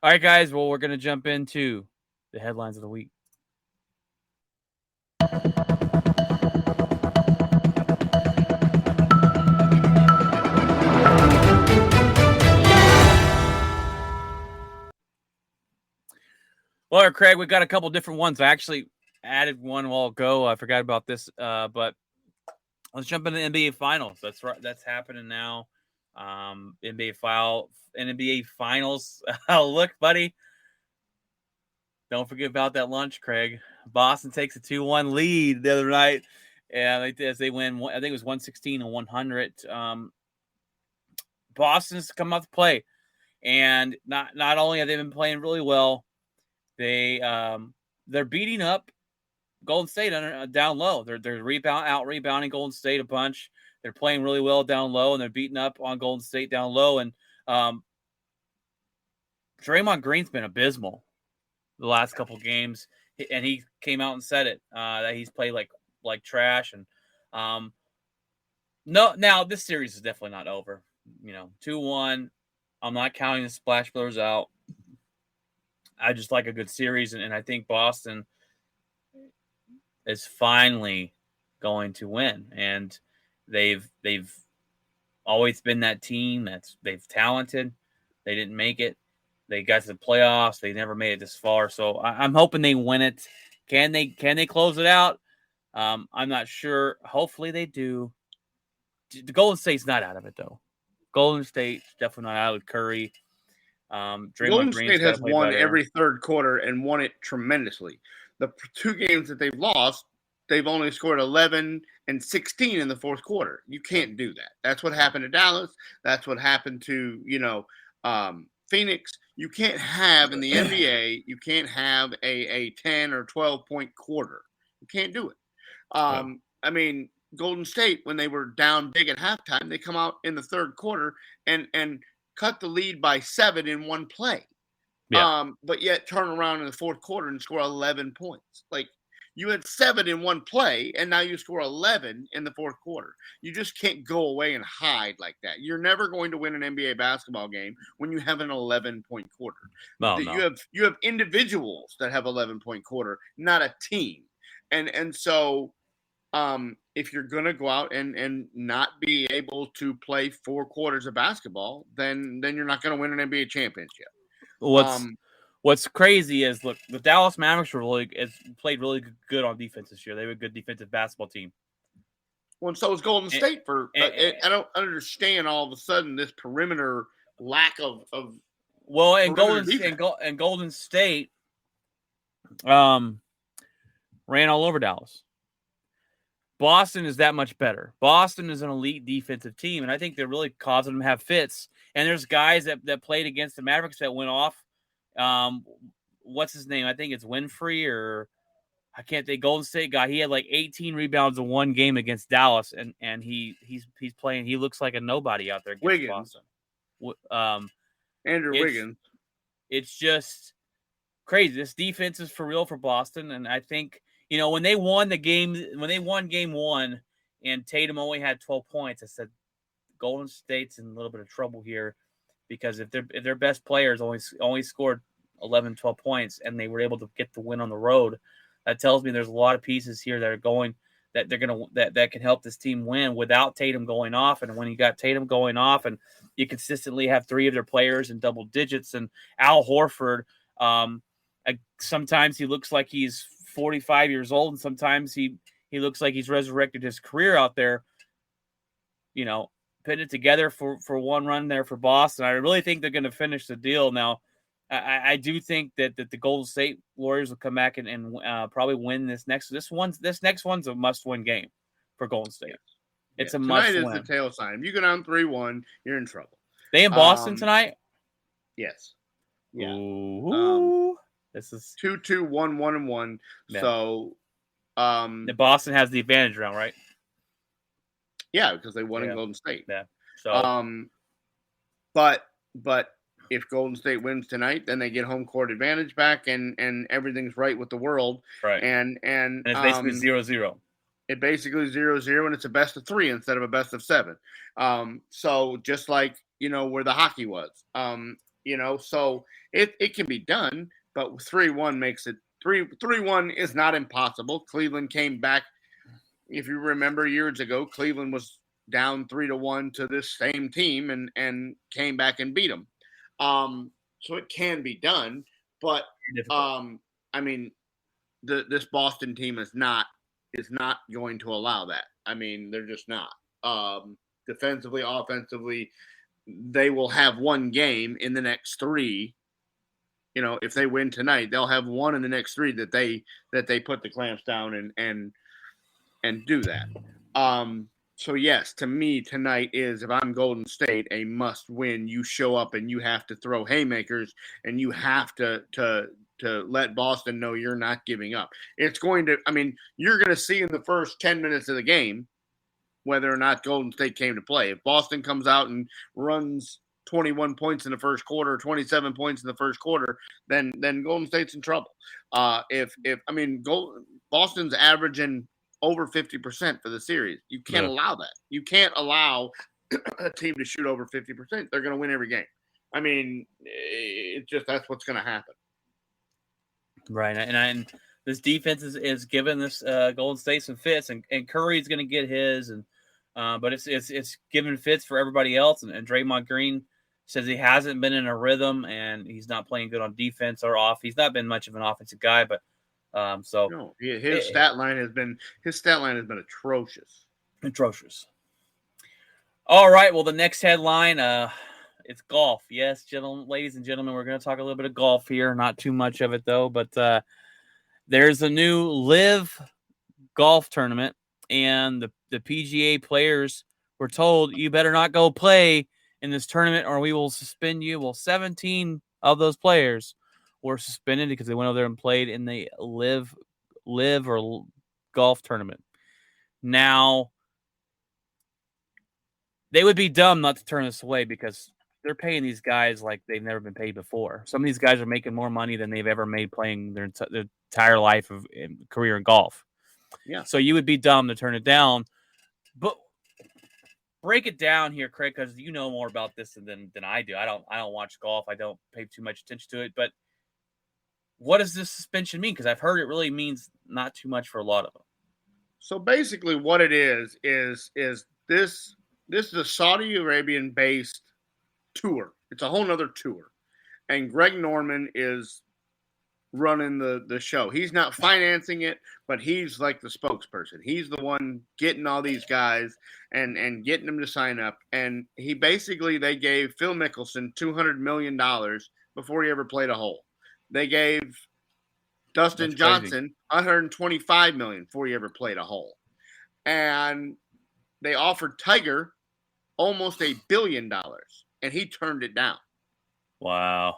all right, guys. Well, we're going to jump into the headlines of the week. Well, Craig, we got a couple different ones. I actually added one a while ago. I forgot about this, but let's jump into the NBA Finals. That's right. That's happening now. NBA Finals. Look, buddy. Don't forget about that lunch, Craig. Boston takes a 2-1 lead the other night, and as they win, I think it was 116-100. Boston's come out to play, and not only have they been playing really well, they're beating up Golden State down low. They're rebounding Golden State a bunch. They're playing really well down low, and they're beating up on Golden State down low. And Draymond Green's been abysmal the last couple games, and he came out and said it that he's played like trash. And no, now this series is definitely not over. 2-1. I'm not counting the Splash Brothers out. I just like a good series, and I think Boston is finally going to win. And they've always been that team they've talented. They didn't make it. They got to the playoffs. They never made it this far. So I'm hoping they win it. Can they close it out? I'm not sure. Hopefully they do. The Golden State's not out of it though. Golden State's definitely not out with Curry. Draymond Golden Green's State gotta has play won better. every third quarter and won it tremendously. The 2 games that they've lost, they've only scored 11 and 16 in the fourth quarter. You can't do that. That's what happened to Dallas. That's what happened to, Phoenix. You can't have in the NBA, you can't have a 10 or 12-point quarter. You can't do it. I mean, Golden State, when they were down big at halftime, they come out in the third quarter and cut the lead by 7 in one play. Yeah. But yet turn around in the fourth quarter and score 11 points. Like, you had 7 in one play, and now you score 11 in the fourth quarter. You just can't go away and hide like that. You're never going to win an NBA basketball game when you have an 11-point quarter. No. You have individuals that have 11-point quarter, not a team. And so if you're going to go out and not be able to play 4 quarters of basketball, then you're not going to win an NBA championship. What's crazy is, look, the Dallas Mavericks played really good on defense this year. They were a good defensive basketball team. Well, and so is Golden State. I don't understand all of a sudden this perimeter lack of. Well, and Golden State ran all over Dallas. Boston is that much better. Boston is an elite defensive team, and I think they're really causing them to have fits. And there's guys that played against the Mavericks that went off. What's his name? I think it's Winfrey, or I can't think. Golden State guy. He had like 18 rebounds in one game against Dallas, and he's playing. He looks like a nobody out there against Wiggins. Boston. Andrew Wiggins. It's just crazy. This defense is for real for Boston, and I think when they won game 1, and Tatum only had 12 points, I said Golden State's in a little bit of trouble here. Because if their best players only scored 11, 12 points and they were able to get the win on the road, that tells me there's a lot of pieces here that can help this team win without Tatum going off. And when you got Tatum going off and you consistently have 3 of their players in double digits, and Al Horford, sometimes he looks like he's 45 years old, and sometimes he looks like he's resurrected his career out there. Putting it together for one run there for Boston. I really think they're going to finish the deal. Now, I do think that the Golden State Warriors will come back and probably win this next. This next one's a must-win game for Golden State. It's a must-win. Tonight is the tail sign. If you go down 3-1, you're in trouble. They in Boston tonight? Yes. Yeah. Ooh. This is 2-2, 1-1. Yeah. So, Boston has the advantage round, right? Yeah, because they won in Golden State. Yeah. So, but if Golden State wins tonight, then they get home court advantage back, and everything's right with the world. Right. And it's basically 0-0. It basically 0-0, and it's a best of 3 instead of a best of 7. So just like where the hockey was. So it can be done, but 3-1 makes it 3-1 is not impossible. Cleveland came back. If you remember years ago, Cleveland was down 3-1 to this same team and came back and beat them. So it can be done, but this Boston team is not going to allow that. I mean, they're just not. Defensively, offensively, they will have one game in the next 3. If they win tonight, they'll have one in the next 3 that they put the clamps down and do that. So yes, to me tonight is, if I'm Golden State, a must win. You show up and you have to throw haymakers, and you have to let Boston know you're not giving up. It's going to, you're going to see in the first 10 minutes of the game whether or not Golden State came to play. If Boston comes out and runs 21 points in the first quarter, 27 points in the first quarter, then Golden State's in trouble. Boston's averaging over 50% for the series. You can't allow that. You can't allow a team to shoot over 50%. They're going to win every game. I mean, that's what's going to happen. Right, and this defense is giving this Golden State some fits, and Curry's going to get his, and but it's giving fits for everybody else, and Draymond Green says he hasn't been in a rhythm, and he's not playing good on defense or off. He's not been much of an offensive guy, but his stat line has been atrocious. Atrocious. All right, well, the next headline, it's golf. Yes, ladies and gentlemen, we're going to talk a little bit of golf here. Not too much of it, though, but there's a new live golf tournament, and the PGA players were told, you better not go play in this tournament or we will suspend you. Well, 17 of those players were suspended because they went over there and played in the live or golf tournament. Now, they would be dumb not to turn this away because they're paying these guys like they've never been paid before. Some of these guys are making more money than they've ever made playing their entire life of career in golf. Yeah. So you would be dumb to turn it down. But break it down here, Craig, because you know more about this than I do. I don't watch golf. I don't pay too much attention to it. But what does this suspension mean? Because I've heard it really means not too much for a lot of them. So basically, what it is this is a Saudi Arabian-based tour. It's a whole nother tour. And Greg Norman is running the show. He's not financing it, but he's like the spokesperson. He's the one getting all these guys and getting them to sign up. And they gave Phil Mickelson $200 million before he ever played a hole. They gave Dustin Johnson $125 million before he ever played a hole. And they offered Tiger almost $1 billion, and he turned it down. Wow.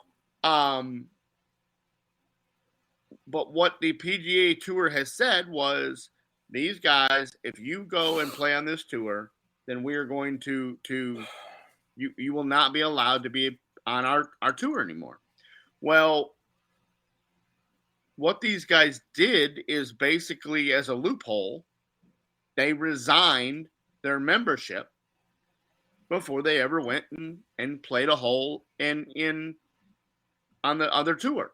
But what the PGA Tour has said was, these guys, if you go and play on this tour, then we are going to you will not be allowed to be on our tour anymore. Well, what these guys did is basically, as a loophole, they resigned their membership before they ever went and played a hole on the other tour.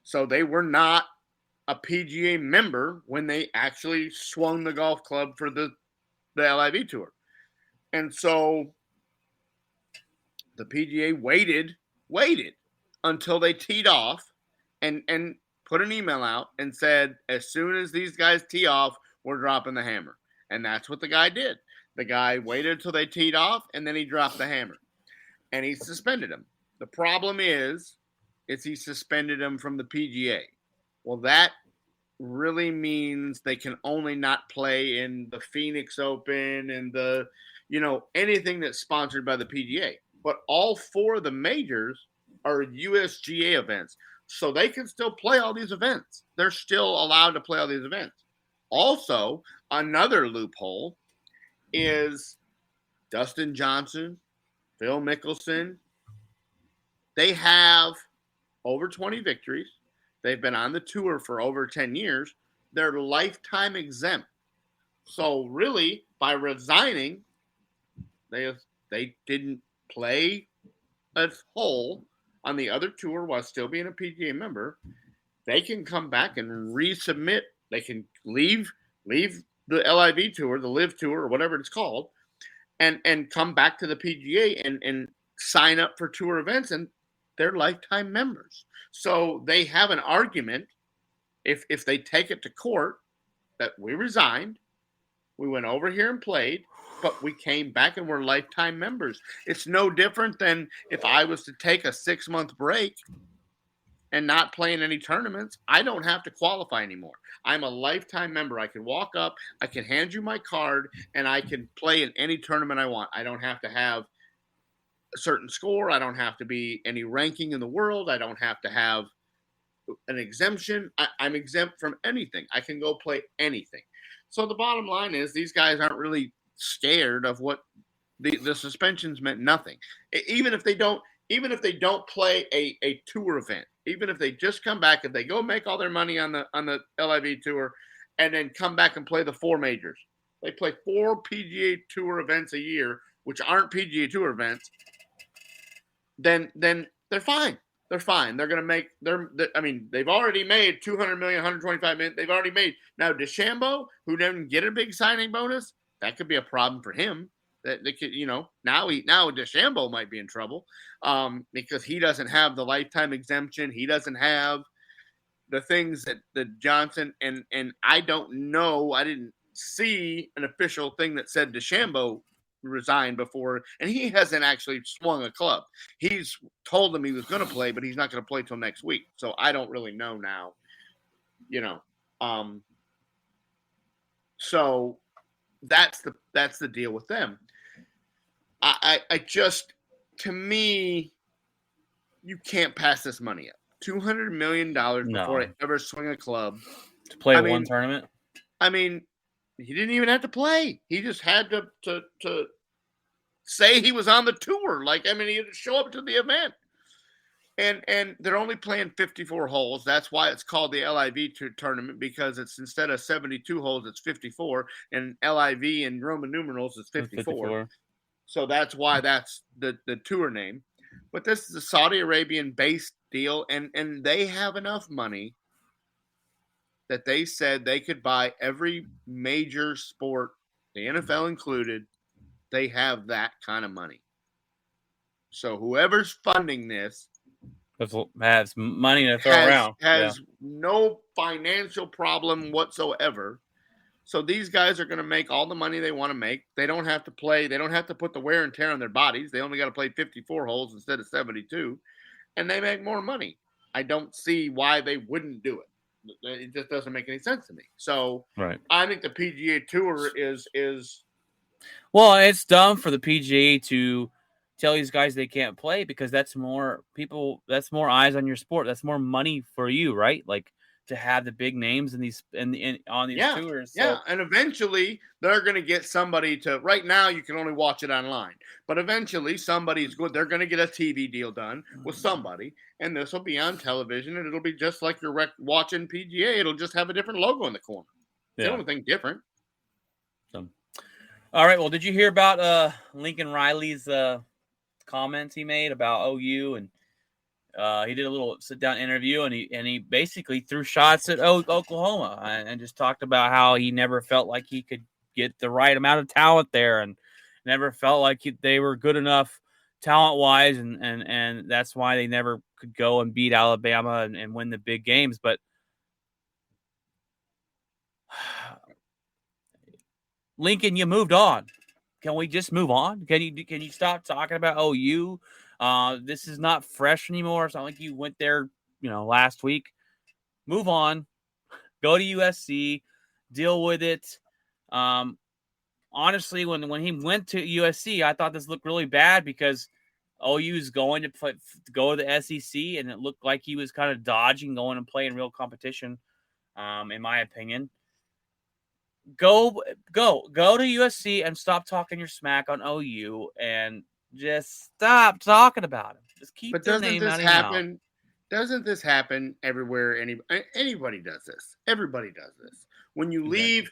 So they were not a PGA member when they actually swung the golf club for the LIV tour. And so the PGA waited until they teed off and put an email out and said, as soon as these guys tee off, we're dropping the hammer. And that's what the guy did. The guy waited until they teed off, and then he dropped the hammer. And he suspended him. The problem is he suspended him from the PGA. Well, that really means they can only not play in the Phoenix Open and anything that's sponsored by the PGA. But all four of the majors are USGA events. So they can still play all these events. They're still allowed to play all these events. Also, another loophole is Dustin Johnson, Phil Mickelson. They have over 20 victories. They've been on the tour for over 10 years. They're lifetime exempt. So really, by resigning, they didn't play a hole on the other tour while still being a PGA member. They can come back and resubmit. They can leave the LIV tour, the live tour, or whatever it's called, and come back to the PGA and sign up for tour events, and they're lifetime members. So they have an argument, if they take it to court, that we resigned, we went over here and played, but we came back and we're lifetime members. It's no different than if I was to take a 6-month break and not play in any tournaments. I don't have to qualify anymore. I'm a lifetime member. I can walk up, I can hand you my card, and I can play in any tournament I want. I don't have to have a certain score. I don't have to be any ranking in the world. I don't have to have an exemption. I'm exempt from anything. I can go play anything. So the bottom line is, these guys aren't really scared of what the suspensions meant. Nothing. Even if they don't play a tour event, even if they just come back, if they go make all their money on the LIV tour and then come back and play the 4 majors, they play 4 PGA Tour events a year which aren't PGA Tour events, then they're fine. They're fine. They're going to make they've already made 200 million, 125 million. They've already made. Now DeChambeau, who didn't get a big signing bonus, that could be a problem for him. That they could, now DeChambeau might be in trouble because he doesn't have the lifetime exemption. He doesn't have the things that Johnson and I don't know. I didn't see an official thing that said DeChambeau resigned before, and he hasn't actually swung a club. He's told them he was going to play, but he's not going to play till next week. So I don't really know now, so that's the deal with them. I just, to me, you can't pass this money up. $200 million before I ever swing a club to play one tournament. I mean, he didn't even have to play. He just had to say he was on the tour. He had to show up to the event. And they're only playing 54 holes. That's why it's called the LIV tournament, because it's instead of 72 holes, it's 54. And LIV in Roman numerals is 54. So that's why that's the tour name. But this is a Saudi Arabian-based deal, and they have enough money that they said they could buy every major sport, the NFL included. They have that kind of money. So whoever's funding this has money to throw around. Has no financial problem whatsoever. So these guys are going to make all the money they want to make. They don't have to play. They don't have to put the wear and tear on their bodies. They only got to play 54 holes instead of 72. And they make more money. I don't see why they wouldn't do it. It just doesn't make any sense to me. So right. I think the PGA Tour is well, it's dumb for the PGA to tell these guys they can't play, because that's more people, that's more eyes on your sport, that's more money for you, right? Like, to have the big names in these on these tours. So. Yeah, and eventually they're going to get somebody to. Right now, you can only watch it online, but eventually somebody's good. They're going to get a TV deal done with somebody, and this will be on television, and it'll be just like you're watching PGA. It'll just have a different logo in the corner. Yeah. The only thing different. So, all right. Well, did you hear about Lincoln Riley's comments he made about OU? And he did a little sit-down interview, and he basically threw shots at Oklahoma and just talked about how he never felt like he could get the right amount of talent there, and never felt like they were good enough talent-wise, and that's why they never could go and beat Alabama and win the big games. But Lincoln, you moved on. Can we just move on? Can you stop talking about OU? This is not fresh anymore. It's not like you went there, last week. Move on. Go to USC. Deal with it. Honestly, when he went to USC, I thought this looked really bad because OU is going to go to the SEC, and it looked like he was kind of dodging going and playing real competition, in my opinion. Go to USC and stop talking your smack on OU and just stop talking about him. Just keep their name out of your mouth. Doesn't this happen everywhere? Anybody does this. Everybody does this. When you leave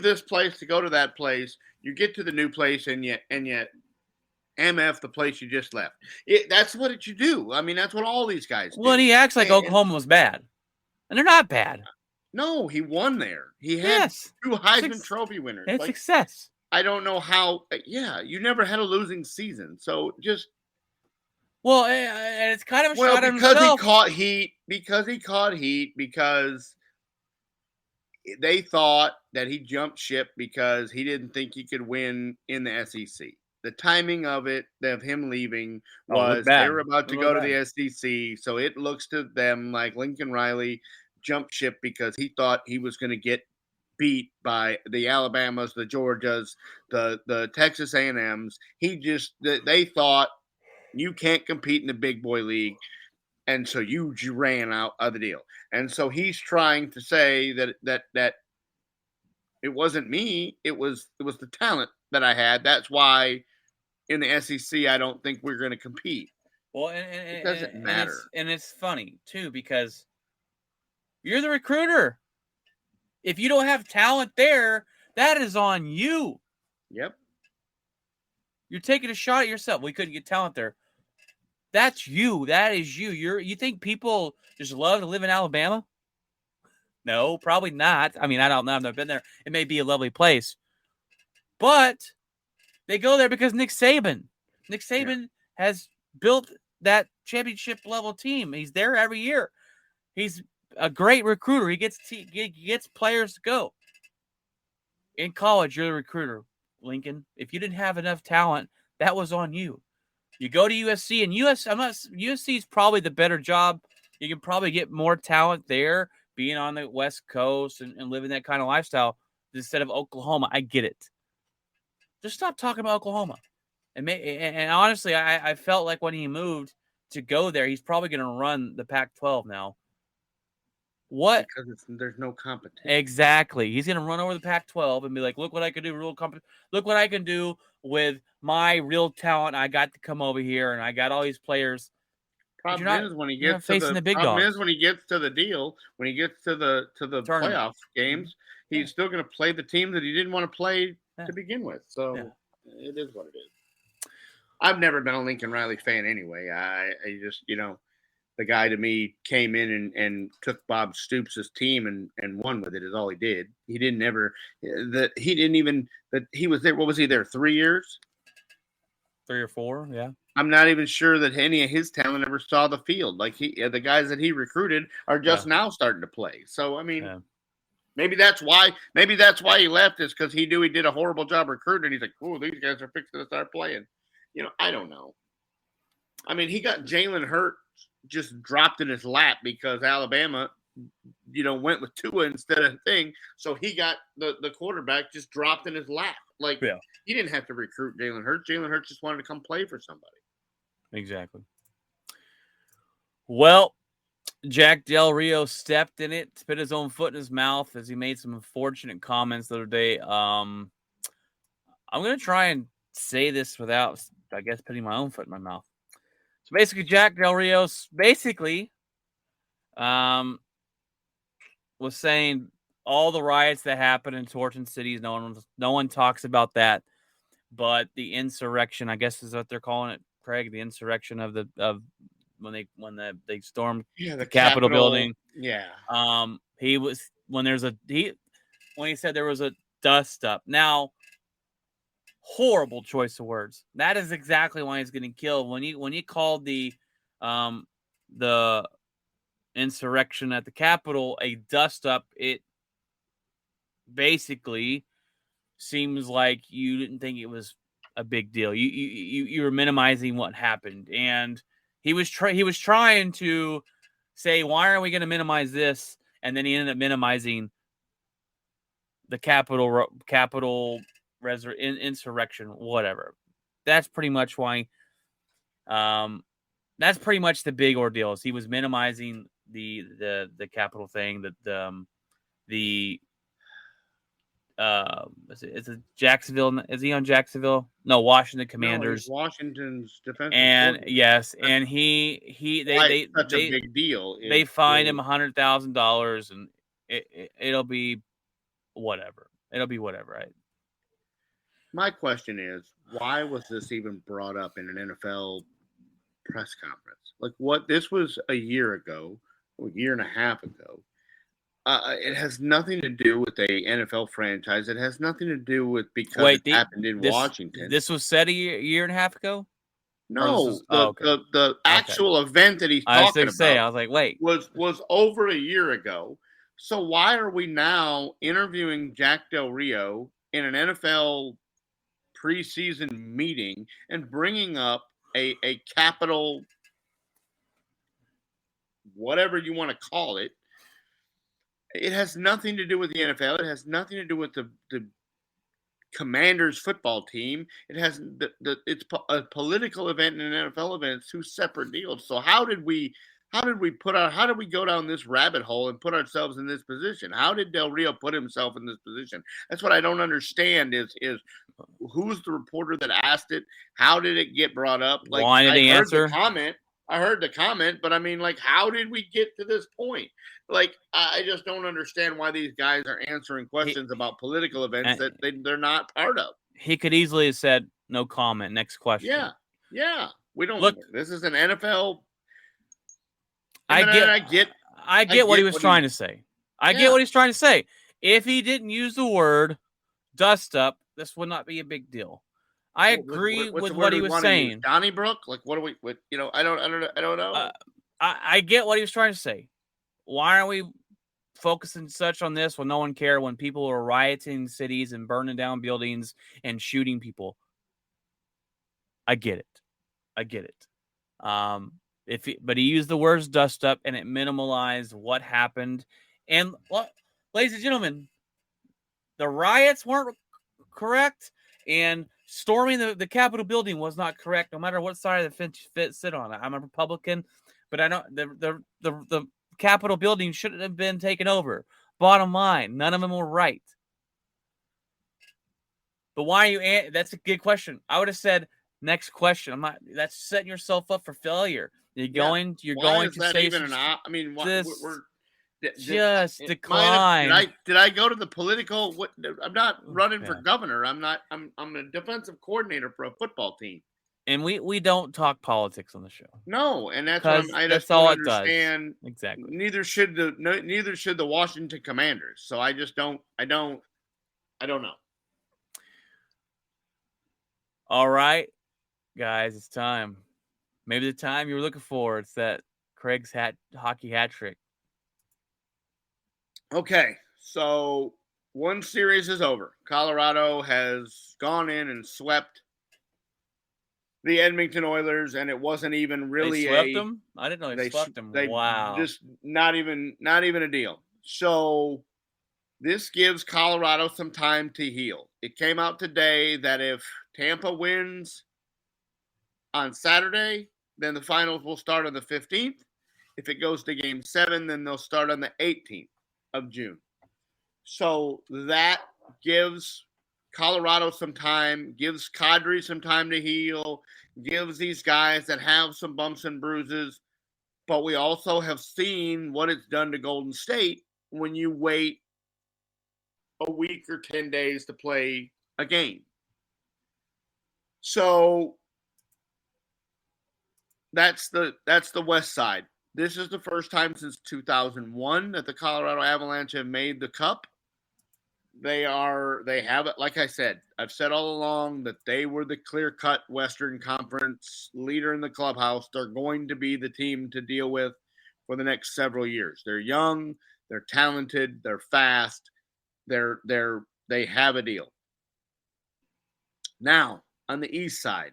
this place to go to that place, you get to the new place and yet MF the place you just left. That's what you do. I mean, that's what all these guys do. Well, and he acts like Oklahoma was bad, and they're not bad. No, he won there. He had 2 Heisman Trophy winners. It's success. I don't know how. Yeah, you never had a losing season, so just. Well, and it's kind of a shot at himself. Because he caught heat. Because they thought that he jumped ship because he didn't think he could win in the SEC. The timing of him leaving was they were about to go to the SEC, so it looks to them like Lincoln Riley jumped ship because he thought he was going to get beat by the Alabamas, the Georgias, the Texas A&Ms. They thought you can't compete in the big boy league, and so you ran out of the deal. And so he's trying to say that it wasn't me, it was the talent that I had. That's why in the SEC I don't think we're going to compete. Well, it doesn't matter. And it's funny too because you're the recruiter. If you don't have talent there, that is on you. Yep. You're taking a shot at yourself. We couldn't get talent there. That's you. That is you. You think people just love to live in Alabama? No, probably not. I mean, I don't know. I've never been there. It may be a lovely place. But they go there because Nick Saban. Nick Saban has built that championship level team. He's there every year. He's a great recruiter. He gets players to go. In college, you're the recruiter, Lincoln. If you didn't have enough talent, that was on you. You go to USC, and USC is probably the better job. You can probably get more talent there, being on the West Coast and living that kind of lifestyle instead of Oklahoma. I get it. Just stop talking about Oklahoma. And honestly, I felt like when he moved to go there, he's probably going to run the Pac-12 now. What? Because there's no competition. Exactly. He's going to run over the Pac-12 and be like, look what I can do. Look what I can do with my real talent. I got to come over here, and I got all these players. Problem is when he gets to the big dogs. when he gets to the deal, when he gets to the playoff games, he's still going to play the team that he didn't want to play to begin with. So it is what it is. I've never been a Lincoln Riley fan anyway. I just, the guy to me came in and took Bob Stoops' team and won with it is all he did. He didn't he was there. What was he there? 3 years? 3 or 4. Yeah. I'm not even sure that any of his talent ever saw the field. Like the guys that he recruited are just now starting to play. So, I mean, maybe that's why he left is because he knew he did a horrible job recruiting. He's like, oh, these guys are fixing to start playing. I don't know. I mean, he got Jalen Hurts just dropped in his lap because Alabama, went with Tua instead of thing. So he got the quarterback just dropped in his lap. Like, he didn't have to recruit Jalen Hurts. Jalen Hurts just wanted to come play for somebody. Exactly. Well, Jack Del Rio stepped in it, spit his own foot in his mouth as he made some unfortunate comments the other day. I'm going to try and say this without, I guess, putting my own foot in my mouth. So basically, Jack Del Rio was saying all the riots that happened in Torton cities, no one talks about that, but the insurrection, I guess, is what they're calling it, Craig. The insurrection of when they stormed the Capitol building. Yeah. When he said there was a dust up. Now, horrible choice of words. That is exactly why he's getting killed. When you called the insurrection at the Capitol a dust up, it basically seems like you didn't think it was a big deal. You were minimizing what happened, and he was trying to say, why are we going to minimize this? And then he ended up minimizing the Capitol insurrection, whatever. That's pretty much why. That's pretty much the big ordeal. Is he was minimizing the Capitol thing. Is it Jacksonville? Is he on Jacksonville? No, Washington Commanders. No, Washington's defensive. And yes, and they such a big deal. They fined him $100,000, and it'll be whatever. It'll be whatever, right? My question is, why was this even brought up in an NFL press conference? Like, what? This was a year ago, a year and a half ago. It has nothing to do with a NFL franchise. It has nothing to do with it happened in Washington. This was said a year and a half ago? No, the actual event that he's talking about. I was like, wait. Was over a year ago. So why are we now interviewing Jack Del Rio in an NFL preseason meeting and bringing up a capital, whatever you want to call it? It has nothing to do with the NFL. It has nothing to do with the Commanders football team. It has it's a political event and an NFL event. It's two separate deals. So how did we go down this rabbit hole and put ourselves in this position? How did Del Rio put himself in this position? That's what I don't understand is who's the reporter that asked it? How did it get brought up? Like, why did he answer? I heard the comment, but I mean, like, how did we get to this point? Like, I just don't understand why these guys are answering questions about political events that they're not part of. He could easily have said, No comment. Next question. Yeah. We don't Look, this is an NFL. I get what he was what trying to say. I get Yeah. what he's trying to say. If he didn't use the word dust up, this would not be a big deal. I agree what's with the what word he we was want to use? saying. Donnybrook? Like what do we I don't know. I get what he was trying to say. Why are we focusing such on this when no one cared when people were rioting in cities and burning down buildings and shooting people? I get it. But he used the words dust up and it minimalized what happened. And ladies and gentlemen, the riots weren't correct, and storming the Capitol building was not correct, no matter what side of the fence sit on. I'm a Republican, but I don't. The Capitol building shouldn't have been taken over. Bottom line, none of them were right. But why are you? That's a good question. I would have said next question. I'm not. That's setting yourself up for failure. You're going Why is to that say even I mean, we're just decline. Did I go to the political? I'm not running for governor. I'm a defensive coordinator for a football team. And we don't talk politics on the show. No, and that's what I that's just all don't it understand. does. Exactly. Neither should the Washington Commanders. So I just don't. I don't know. All right, guys, it's time. Maybe the time you were looking for. It's that Craig's hockey hat trick. Okay, so one series is over. Colorado has gone in and swept the Edmonton Oilers, and it wasn't even really they swept them. I didn't know they swept them. Wow, just not even a deal. So this gives Colorado some time to heal. It came out today that if Tampa wins on Saturday, then the finals will start on the 15th. If it goes to Game 7, then they'll start on the 18th of June. So that gives Colorado some time, gives Kadri some time to heal, gives these guys that have some bumps and bruises. But we also have seen what it's done to Golden State when you wait a week or 10 days to play a game. So that's the West side. This is the first time since 2001 that the Colorado Avalanche have made the Cup. They have it. Like I said, I've said all along that they were the clear-cut Western Conference leader in the clubhouse. They're going to be the team to deal with for the next several years. They're young, they're talented, they're fast, they have a deal. Now, on the East side,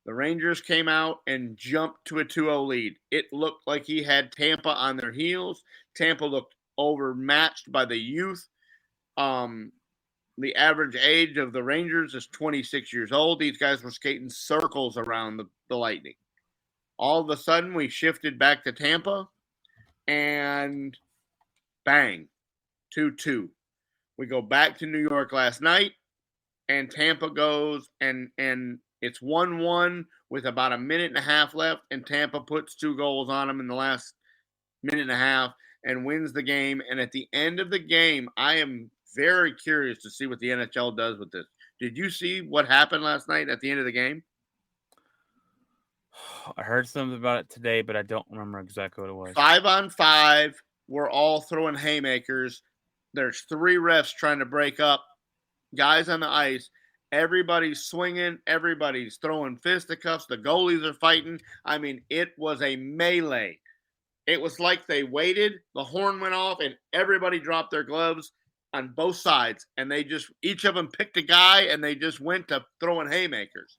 the Rangers came out and jumped to a 2-0 lead. It looked like he had Tampa on their heels. Tampa looked overmatched by the youth. The average age of the Rangers is 26 years old. These guys were skating circles around the Lightning. All of a sudden, we shifted back to Tampa, and bang, 2-2. We go back to New York last night, and Tampa goes, and it's 1-1 with about a minute and a half left, and Tampa puts 2 goals on them in the last minute and a half and wins the game. And at the end of the game, I am very curious to see what the NHL does with this. Did you see what happened last night at the end of the game? I heard something about it today, but I don't remember exactly what it was. 5-on-5. We're all throwing haymakers. There's 3 refs trying to break up guys on the ice. Everybody's swinging. Everybody's throwing fisticuffs. The goalies are fighting. I mean, it was a melee. It was like they waited, the horn went off, and everybody dropped their gloves on both sides. And they just, each of them picked a guy, and they just went to throwing haymakers.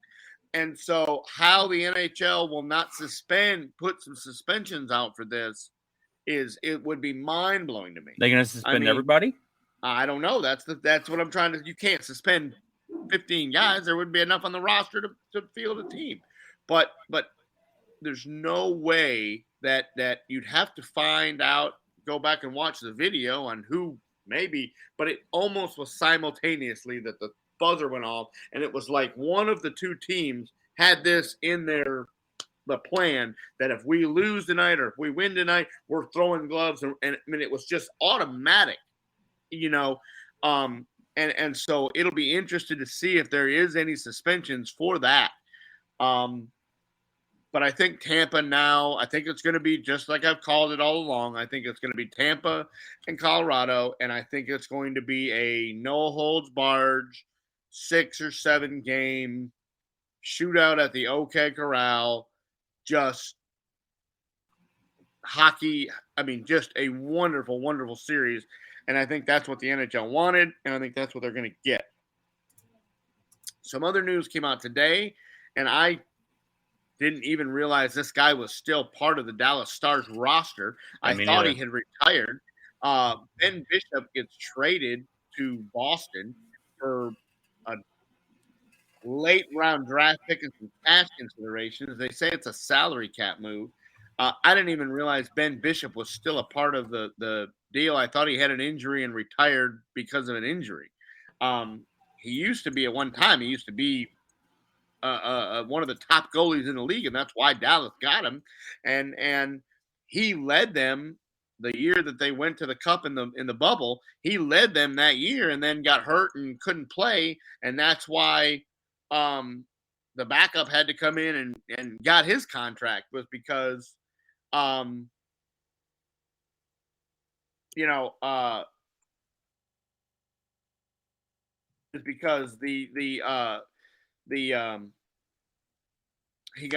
And so how the NHL will not put some suspensions out for this it would be mind-blowing to me. They're going to suspend everybody? I don't know. That's what I'm trying to – you can't suspend 15 guys. There wouldn't be enough on the roster to field a team. But there's no way that you'd have to find out, go back and watch the video on who maybe – but it almost was simultaneously that the buzzer went off, and it was like one of the 2 teams had this in the plan that if we lose tonight or if we win tonight, we're throwing gloves. And I mean, it was just automatic, and so it'll be interesting to see if there is any suspensions for that. But I think Tampa now, I think it's going to be just like I've called it all along. I think it's going to be Tampa and Colorado, and I think it's going to be a no holds barred 6 or 7 game shootout at the OK Corral. Just hockey. I mean, just a wonderful, wonderful series. And I think that's what the NHL wanted, and I think that's what they're going to get. Some other news came out today, and I didn't even realize this guy was still part of the Dallas Stars roster. I thought he had retired. Ben Bishop gets traded to Boston for a late round draft pick and some cash considerations. They say it's a salary cap move. I didn't even realize Ben Bishop was still a part of the deal. I thought he had an injury and retired because of an injury. He used to be at one time. He used to be one of the top goalies in the league, and that's why Dallas got him. And he led them the year that they went to the Cup in the bubble. He led them that year, and then got hurt and couldn't play, and that's why the backup had to come in and got his contract, was because is because he got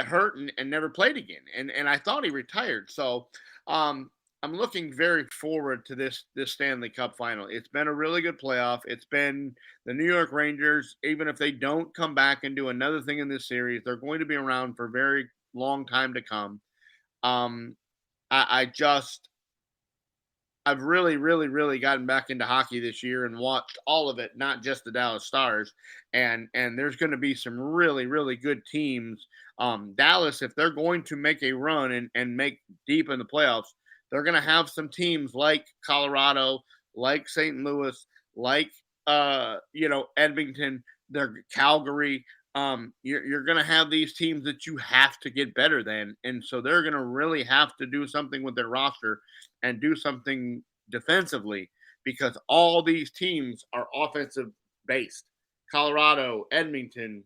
hurt and never played again, and I thought he retired. So I'm looking very forward to this Stanley Cup final. It's been a really good playoff. It's been the New York Rangers. Even if they don't come back and do another thing in this series, they're going to be around for a very long time to come. I've really, really, really gotten back into hockey this year and watched all of it, not just the Dallas Stars. And there's going to be some really, really good teams. Dallas, if they're going to make a run and make deep in the playoffs, they're going to have some teams like Colorado, like St. Louis, like Edmonton, Calgary. You're going to have these teams that you have to get better than. And so they're going to really have to do something with their roster and do something defensively, because all these teams are offensive based. Colorado, Edmonton,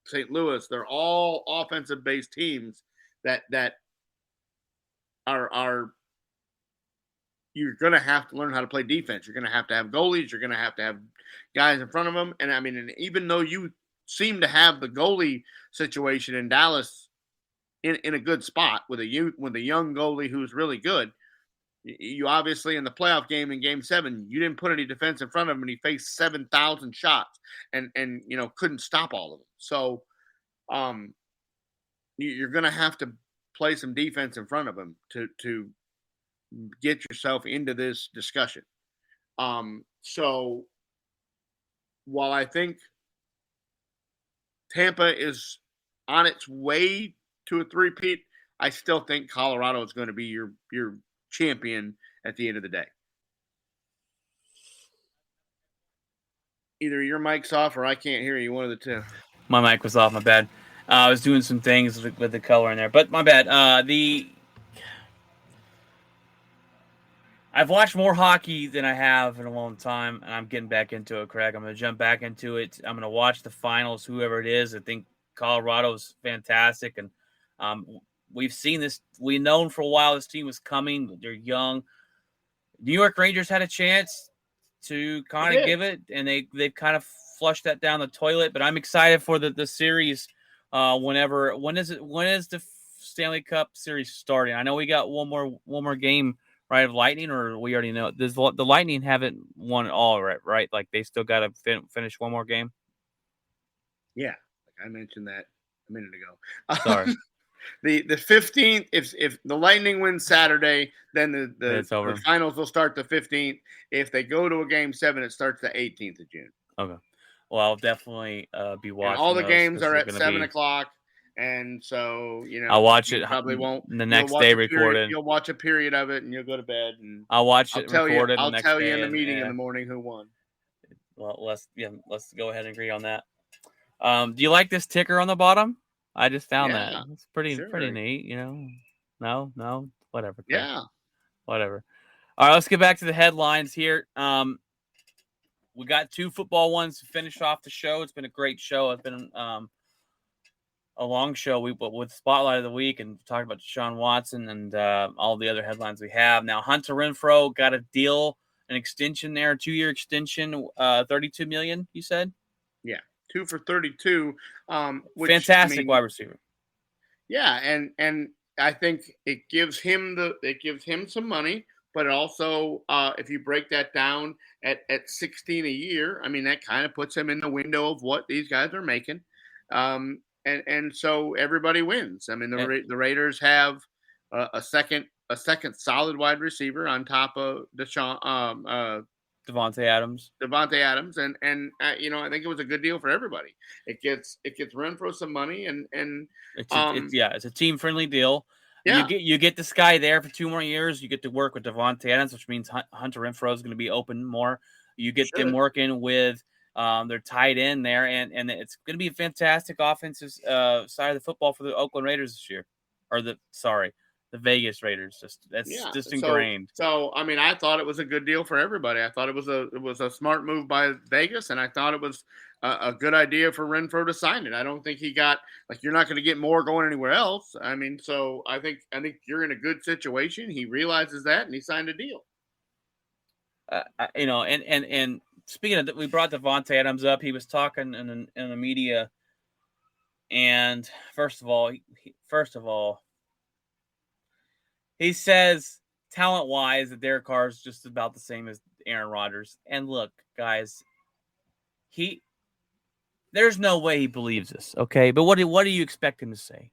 St. Louis, they're all offensive based teams that are you're going to have to learn how to play defense. You're going to have goalies. You're going to have guys in front of them. And I mean, and even though you seem to have the goalie situation in Dallas in a good spot with a young goalie who's really good, you obviously in the playoff game in Game 7, you didn't put any defense in front of him, and he faced 7,000 shots and couldn't stop all of them. So you're going to have to play some defense in front of him to get yourself into this discussion. So while I think Tampa is on its way to a three-peat, I still think Colorado is going to be your champion at the end of the day. Either your mic's off or I can't hear you, one of the two. My mic was off, my bad. I was doing some things with the color in there, but my bad. I've watched more hockey than I have in a long time, and I'm getting back into it, Craig. I'm going to jump back into it. I'm going to watch the finals, whoever it is. I think Colorado's fantastic, and we've seen this. We've known for a while this team was coming. They're young. New York Rangers had a chance to kind of give it, and they kind of flushed that down the toilet. But I'm excited for the series. When is the Stanley Cup series starting? I know we got one more game, right, of Lightning, or we already know the Lightning haven't won it all, right? Like they still got to finish one more game. Yeah, like I mentioned that a minute ago. Sorry. The 15th, if the Lightning wins Saturday, then the finals will start the 15th. If they go to a Game 7, it starts the 18th of June. Okay. Well, I'll definitely be watching. And all the games are at 7 o'clock, and so I'll watch it. Probably won't the next day recorded. You'll watch a period of it, and you'll go to bed. And I'll watch it recorded. I'll tell you in the meeting in the morning who won. Well, let's go ahead and agree on that. Do you like this ticker on the bottom? I just found that. It's pretty neat, No, whatever. Yeah. Whatever. All right, let's get back to the headlines here. we got 2 football ones to finish off the show. It's been a great show. It's been a long show. With Spotlight of the Week and talked about Deshaun Watson and all the other headlines we have. Now, Hunter Renfrow got a deal, an extension there, a 2-year extension, $32 million, you said? Yeah, 2 for 32. Which, fantastic wide receiver. Yeah, and I think it gives him some money, but also if you break that down at 16 a year, I mean that kind of puts him in the window of what these guys are making. And so everybody wins. I mean, the Raiders have a second solid wide receiver on top of Devontae Adams, and I think it was a good deal for everybody. It gets Renfrow some money, and it's a team friendly deal. Yeah. You get this guy there for 2 more years. You get to work with Devontae Adams, which means Hunter Renfrow is going to be open more. You get them working with their tight end there, and it's going to be a fantastic offensive side of the football for the Oakland Raiders this year, or the Vegas Raiders. Just ingrained. So I mean, I thought it was a good deal for everybody. I thought it was a smart move by Vegas, and I thought it was a good idea for Renfrow to sign it. I don't think he got you're not going to get more going anywhere else. I mean, so I think you're in a good situation. He realizes that, and he signed a deal. And speaking of, we brought Devontae Adams up. He was talking in the media, and first of all, he says talent-wise that Derek Carr is just about the same as Aaron Rodgers. And look, guys, there's no way he believes this. Okay, but what do you expect him to say?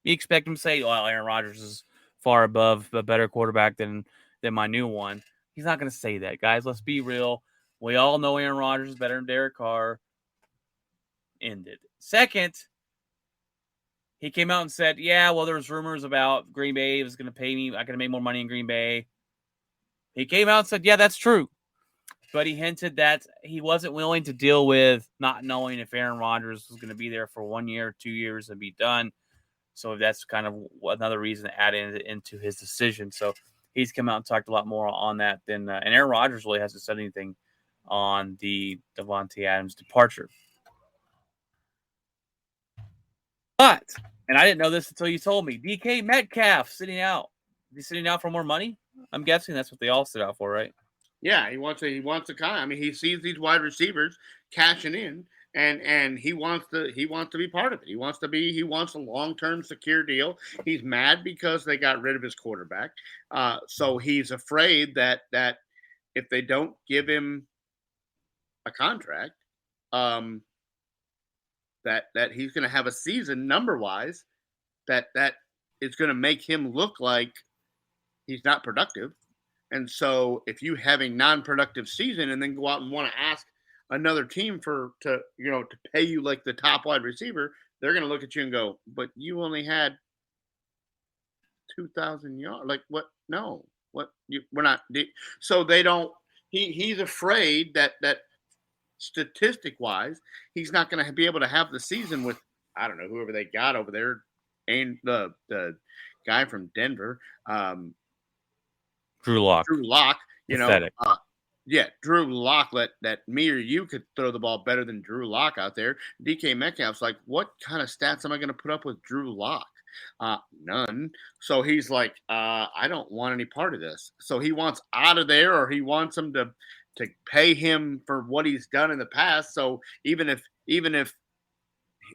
You expect him to say, "Well, Aaron Rodgers is far above a better quarterback than my new one." He's not going to say that, guys. Let's be real. We all know Aaron Rodgers is better than Derek Carr. Ended. Second, he came out and said, yeah, well, there's rumors about Green Bay was going to pay me. I could make more money in Green Bay. He came out and said, yeah, that's true. But he hinted that he wasn't willing to deal with not knowing if Aaron Rodgers was going to be there for 1 year, 2 years, and be done. So that's kind of another reason to add into his decision. So he's come out and talked a lot more on that than and Aaron Rodgers really hasn't said anything on the Devontae Adams departure. But, and I didn't know this until you told me, DK Metcalf sitting out. Is he sitting out for more money? I'm guessing that's what they all sit out for, right? Yeah, he wants to kind of. I mean, he sees these wide receivers cashing in, and he wants to be part of it. He wants a long-term secure deal. He's mad because they got rid of his quarterback. So he's afraid that if they don't give him a contract, that he's going to have a season number-wise that is going to make him look like he's not productive. And so if you have a non-productive season and then go out and want to ask another team to pay you like the top wide receiver, they're going to look at you and go, but you only had 2,000 yards. Like what? No, we're not. So they don't, he's afraid that statistic wise, he's not going to be able to have the season with, I don't know, whoever they got over there, and the guy from Denver, Drew Lock, Drew Lock. That me or you could throw the ball better than Drew Lock out there. DK Metcalf's like, what kind of stats am I going to put up with Drew Lock? None. So he's like, I don't want any part of this. So he wants out of there, or he wants them to pay him for what he's done in the past. So even if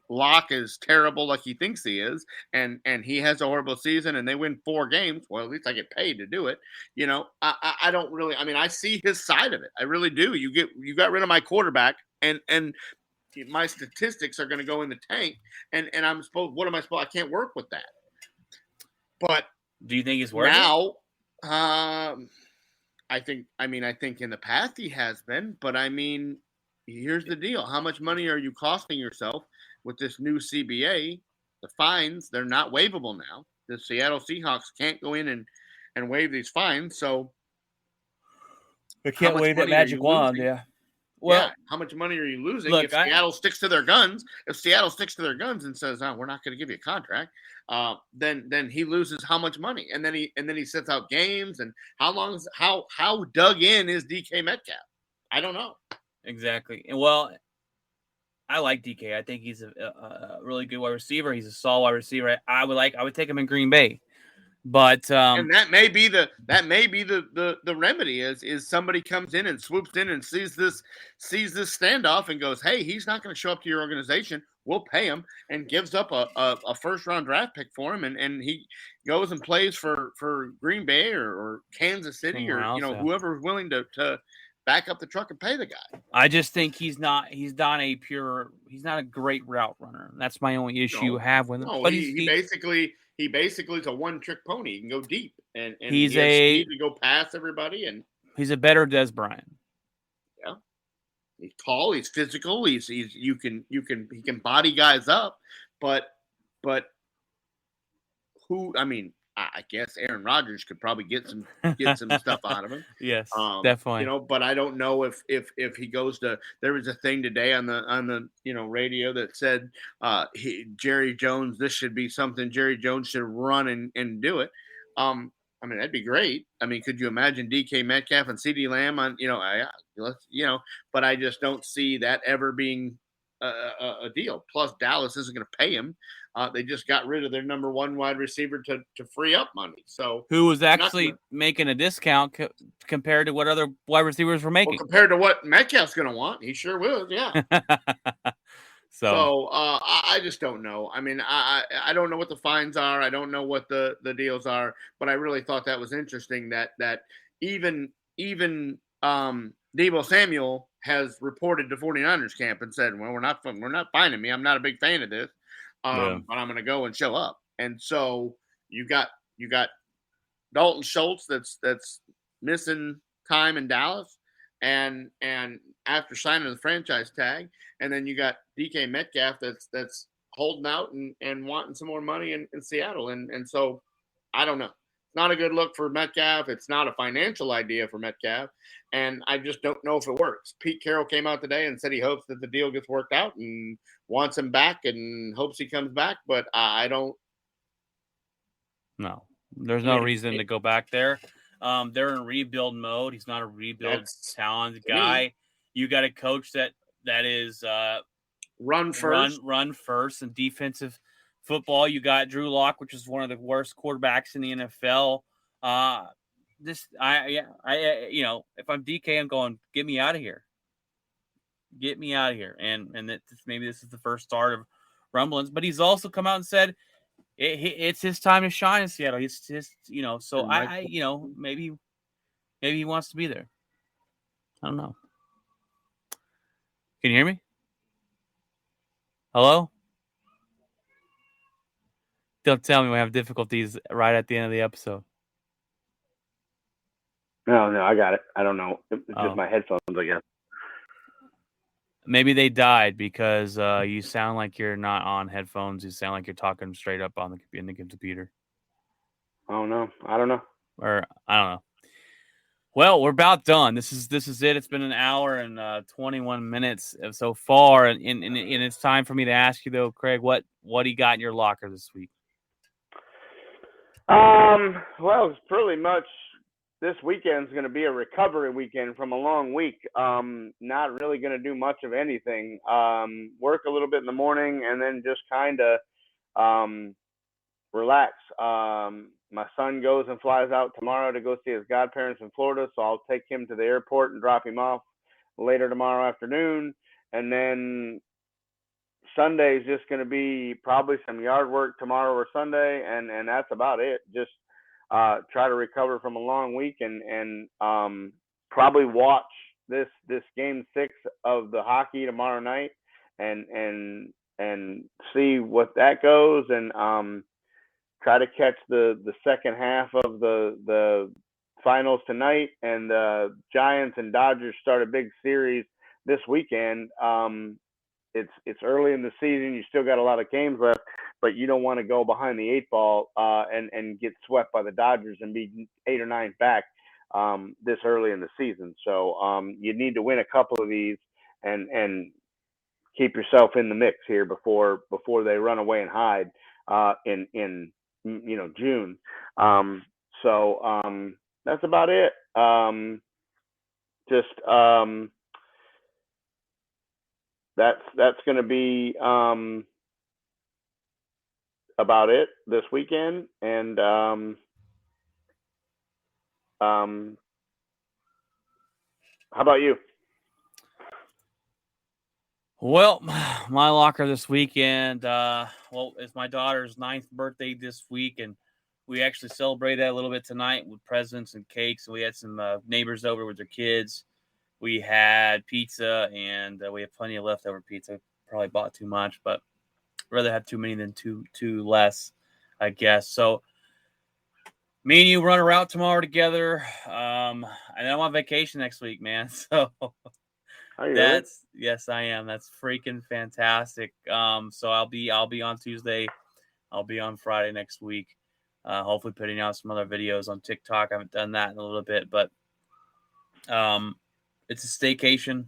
Locke is terrible like he thinks he is, and he has a horrible season and they win 4 games, well, at least I get paid to do it. I don't really, I mean, I see his side of it. I really do. You got rid of my quarterback, and my statistics are going to go in the tank, and what am I supposed, I can't work with that. But do you think he's worth now, it? I think in the past he has been, but I mean, here's the deal. How much money are you costing yourself with this new CBA? The fines, they're not waivable now. The Seattle Seahawks can't go in and waive these fines, so they can't wave that magic wand, yeah. Well, how much money are you losing if Seattle sticks to their guns? If Seattle sticks to their guns and says, "Oh, we're not going to give you a contract," then he loses how much money? And then he sets out games. And how dug in is DK Metcalf? I don't know. Exactly. And well, I like DK. I think he's a really good wide receiver. He's a solid wide receiver. I would take him in Green Bay. But And that may be the remedy is somebody comes in and swoops in and sees this standoff and goes, hey, he's not going to show up to your organization. We'll pay him, and gives up a first round draft pick for him, and he goes and plays for Green Bay or Kansas City somewhere or else, yeah. whoever is willing to back up the truck and pay the guy. I just think he's not a great route runner. That's my only issue I have with him. No, But he basically is a one trick pony. He can go deep and He's he has speed to go past everybody, and he's a better Des Bryant. yeah, he's tall, he's physical, he can body guys up, but who? I mean, I guess Aaron Rodgers could probably get some stuff out of him. Yes, definitely. But I don't know if he goes to. There was a thing today on the radio that said Jerry Jones. This should be something Jerry Jones should run and do it. I mean, that'd be great. I mean, could you imagine DK Metcalf and CeeDee Lamb on? But I just don't see that ever being a deal. Plus, Dallas isn't going to pay him. They just got rid of their number one wide receiver to free up money. So who was actually making a discount compared to what other wide receivers were making? Well, compared to what Metcalf's going to want, he sure will. Yeah. So I just don't know. I mean, I don't know what the fines are. I don't know what the deals are. But I really thought that was interesting that even Deebo Samuel has reported to 49ers camp and said, well, we're not finding me. I'm not a big fan of this. But I'm going to go and show up. And so you got Dalton Schultz that's missing time in Dallas, and after signing the franchise tag, and then you got DK Metcalf that's holding out and wanting some more money in Seattle, and so I don't know. It's not a good look for Metcalf. It's not a financial idea for Metcalf, and I just don't know if it works. Pete Carroll came out today and said he hopes that the deal gets worked out and wants him back and hopes he comes back, but I don't. No, there's no reason to go back there. They're in rebuild mode. He's not a rebuild talented guy. You got a coach that is run first and defensive football. You got Drew Lock, which is one of the worst quarterbacks in the NFL. If I'm DK, I'm going, get me out of here. Get me out of here. And maybe this is the first start of rumblings, but he's also come out and said it's his time to shine in Seattle. He's just, so maybe he wants to be there. I don't know. Can you hear me? Hello? Don't tell me we have difficulties right at the end of the episode. No, I got it. I don't know. It's just my headphones, I guess. Maybe they died because you sound like you're not on headphones. You sound like you're talking straight up in the computer. Oh no, I don't know. Or I don't know. Well, we're about done. This is it. It's been an hour and 21 minutes so far, and it's time for me to ask you though, Craig, what do you got in your locker this week? Well, it's pretty much this weekend's going to be a recovery weekend from a long week. Not really going to do much of anything. Work a little bit in the morning and then just kind of relax. My son goes and flies out tomorrow to go see his godparents in Florida, so I'll take him to the airport and drop him off later tomorrow afternoon. And then Sunday is just going to be probably some yard work tomorrow or Sunday, and that's about it. Just try to recover from a long week and probably watch this game 6 of the hockey tomorrow night and see what that goes, and try to catch the second half of the finals tonight. And the Giants and Dodgers start a big series this weekend. It's early in the season. You still got a lot of games left, but you don't want to go behind the 8 ball and get swept by the Dodgers and be 8 or 9 back this early in the season. So you need to win a couple of these and keep yourself in the mix here before they run away and hide in June. So that's about it. that's going to be about it this weekend. And how about you? Well, my locker this weekend, it's my daughter's 9th birthday this week, and we actually celebrated that a little bit tonight with presents and cakes. And we had some neighbors over with their kids. We had pizza, and we have plenty of leftover pizza. Probably bought too much, but I'd rather have too many than too less, I guess. So me and you run a route tomorrow together. And I'm on vacation next week, man. So Are you really? yes, I am. That's freaking fantastic. So I'll be on Tuesday. I'll be on Friday next week. Hopefully putting out some other videos on TikTok. I haven't done that in a little bit, but it's a staycation.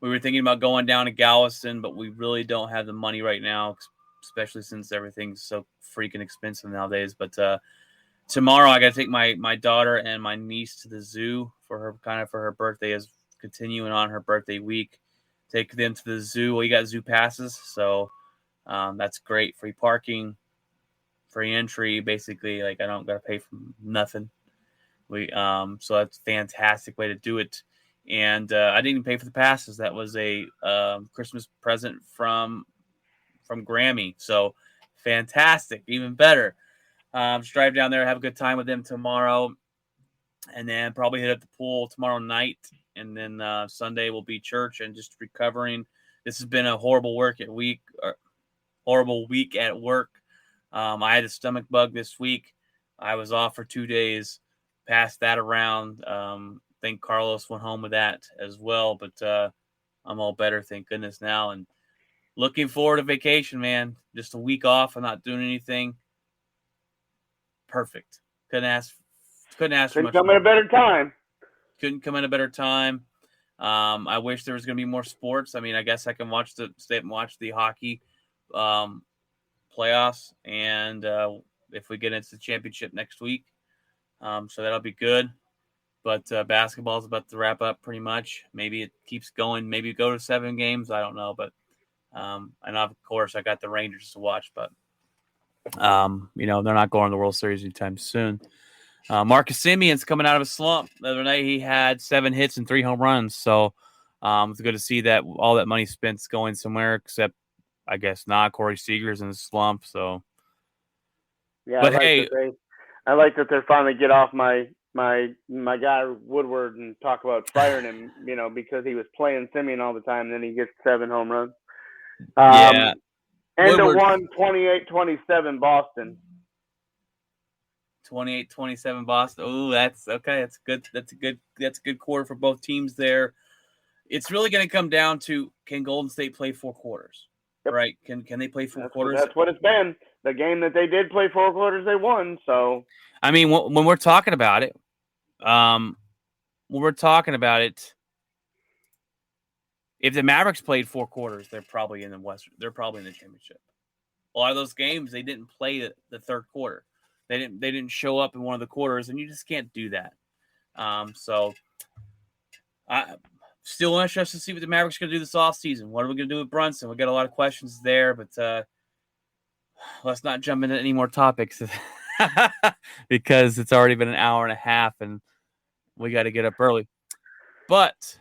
We were thinking about going down to Galveston, but we really don't have the money right now, especially since everything's so freaking expensive nowadays. But tomorrow I got to take my daughter and my niece to the zoo for her birthday, as continuing on her birthday week. Take them to the zoo. We got zoo passes, so that's great. Free parking, free entry. Basically, like I don't got to pay for nothing. So that's a fantastic way to do it. And I didn't even pay for the passes. That was a Christmas present from Grammy. So fantastic, even better. Just drive down there, have a good time with them tomorrow, and then probably hit up the pool tomorrow night. And then Sunday will be church and just recovering. This has been a horrible week at work. I had a stomach bug this week. I was off for 2 days. Passed that around. I think Carlos went home with that as well. But I'm all better, thank goodness now. And looking forward to vacation, man. Just a week off. I'm not doing anything. Perfect. Couldn't ask for much Come more. at a better time. Couldn't come at a better time. I wish there was going to be more sports. I mean, I guess I can stay up and watch the hockey playoffs, and if we get into the championship next week, so that'll be good. But basketball is about to wrap up pretty much. Maybe it keeps going. Maybe go to 7 games. I don't know, but and of course I got the Rangers to watch, but they're not going to the World Series anytime soon. Marcus Semion's coming out of a slump. The other night he had 7 hits and 3 home runs. So it's good to see that all that money spent's going somewhere, except I guess not. Corey Seager's in a slump. So Yeah, but I like that they're finally get off my guy Woodward and talk about firing him, because he was playing Simeon all the time. And then he gets 7 home runs. Yeah. And Woodward, a 28-27 Boston. 28-27 Boston. Oh, that's okay. That's good. That's a good quarter for both teams there. It's really going to come down to, can Golden State play 4 quarters? Yep. Right? Can they play 4 quarters? That's what it's been. The game that they did play 4 quarters, they won. So I mean, when we're talking about it, if the Mavericks played 4 quarters, they're probably in the Western. They're probably in the championship. A lot of those games, they didn't play the third quarter. They didn't show up in one of the quarters, and you just can't do that. So I still interested to see what the Mavericks are going to do this offseason. What are we going to do with Brunson? We got a lot of questions there, but let's not jump into any more topics because it's already been an hour and a half, and we got to get up early. But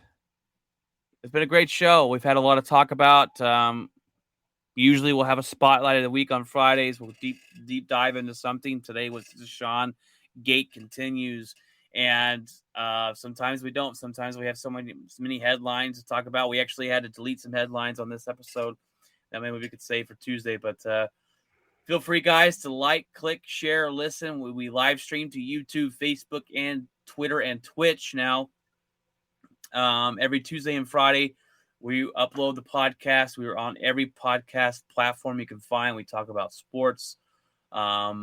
it's been a great show. We've had a lot to talk about. Usually we'll have a spotlight of the week on Fridays. We'll deep dive into something. Today was Deshaun. Gate continues. And sometimes we don't. Sometimes we have so many headlines to talk about. We actually had to delete some headlines on this episode that maybe we could save for Tuesday. But feel free, guys, to like, click, share, listen. We live stream to YouTube, Facebook, and Twitter and Twitch now. Every Tuesday and Friday, we upload the podcast. We are on every podcast platform you can find. We talk about sports, a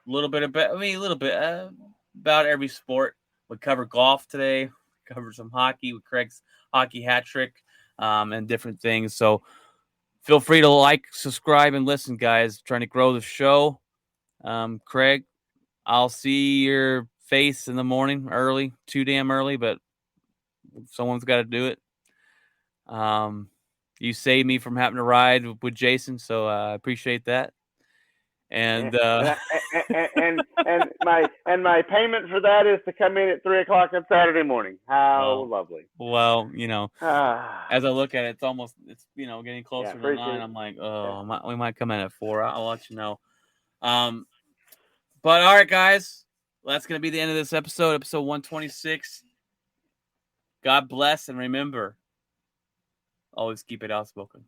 little bit about every sport. We cover golf today. We cover some hockey with Craig's hockey hat trick, and different things. So feel free to like, subscribe, and listen, guys. Trying to grow the show. Craig, I'll see your face in the morning too damn early, but someone's got to do it. You saved me from having to ride with Jason, so I appreciate that. And and my payment for that is to come in at 3:00 on Saturday morning. How lovely! Well, as I look at it, it's getting closer to 9. I'm like, we might come in at 4. I'll let you know. But all right, guys, that's gonna be the end of this episode 126. God bless, and remember, always keep it outspoken.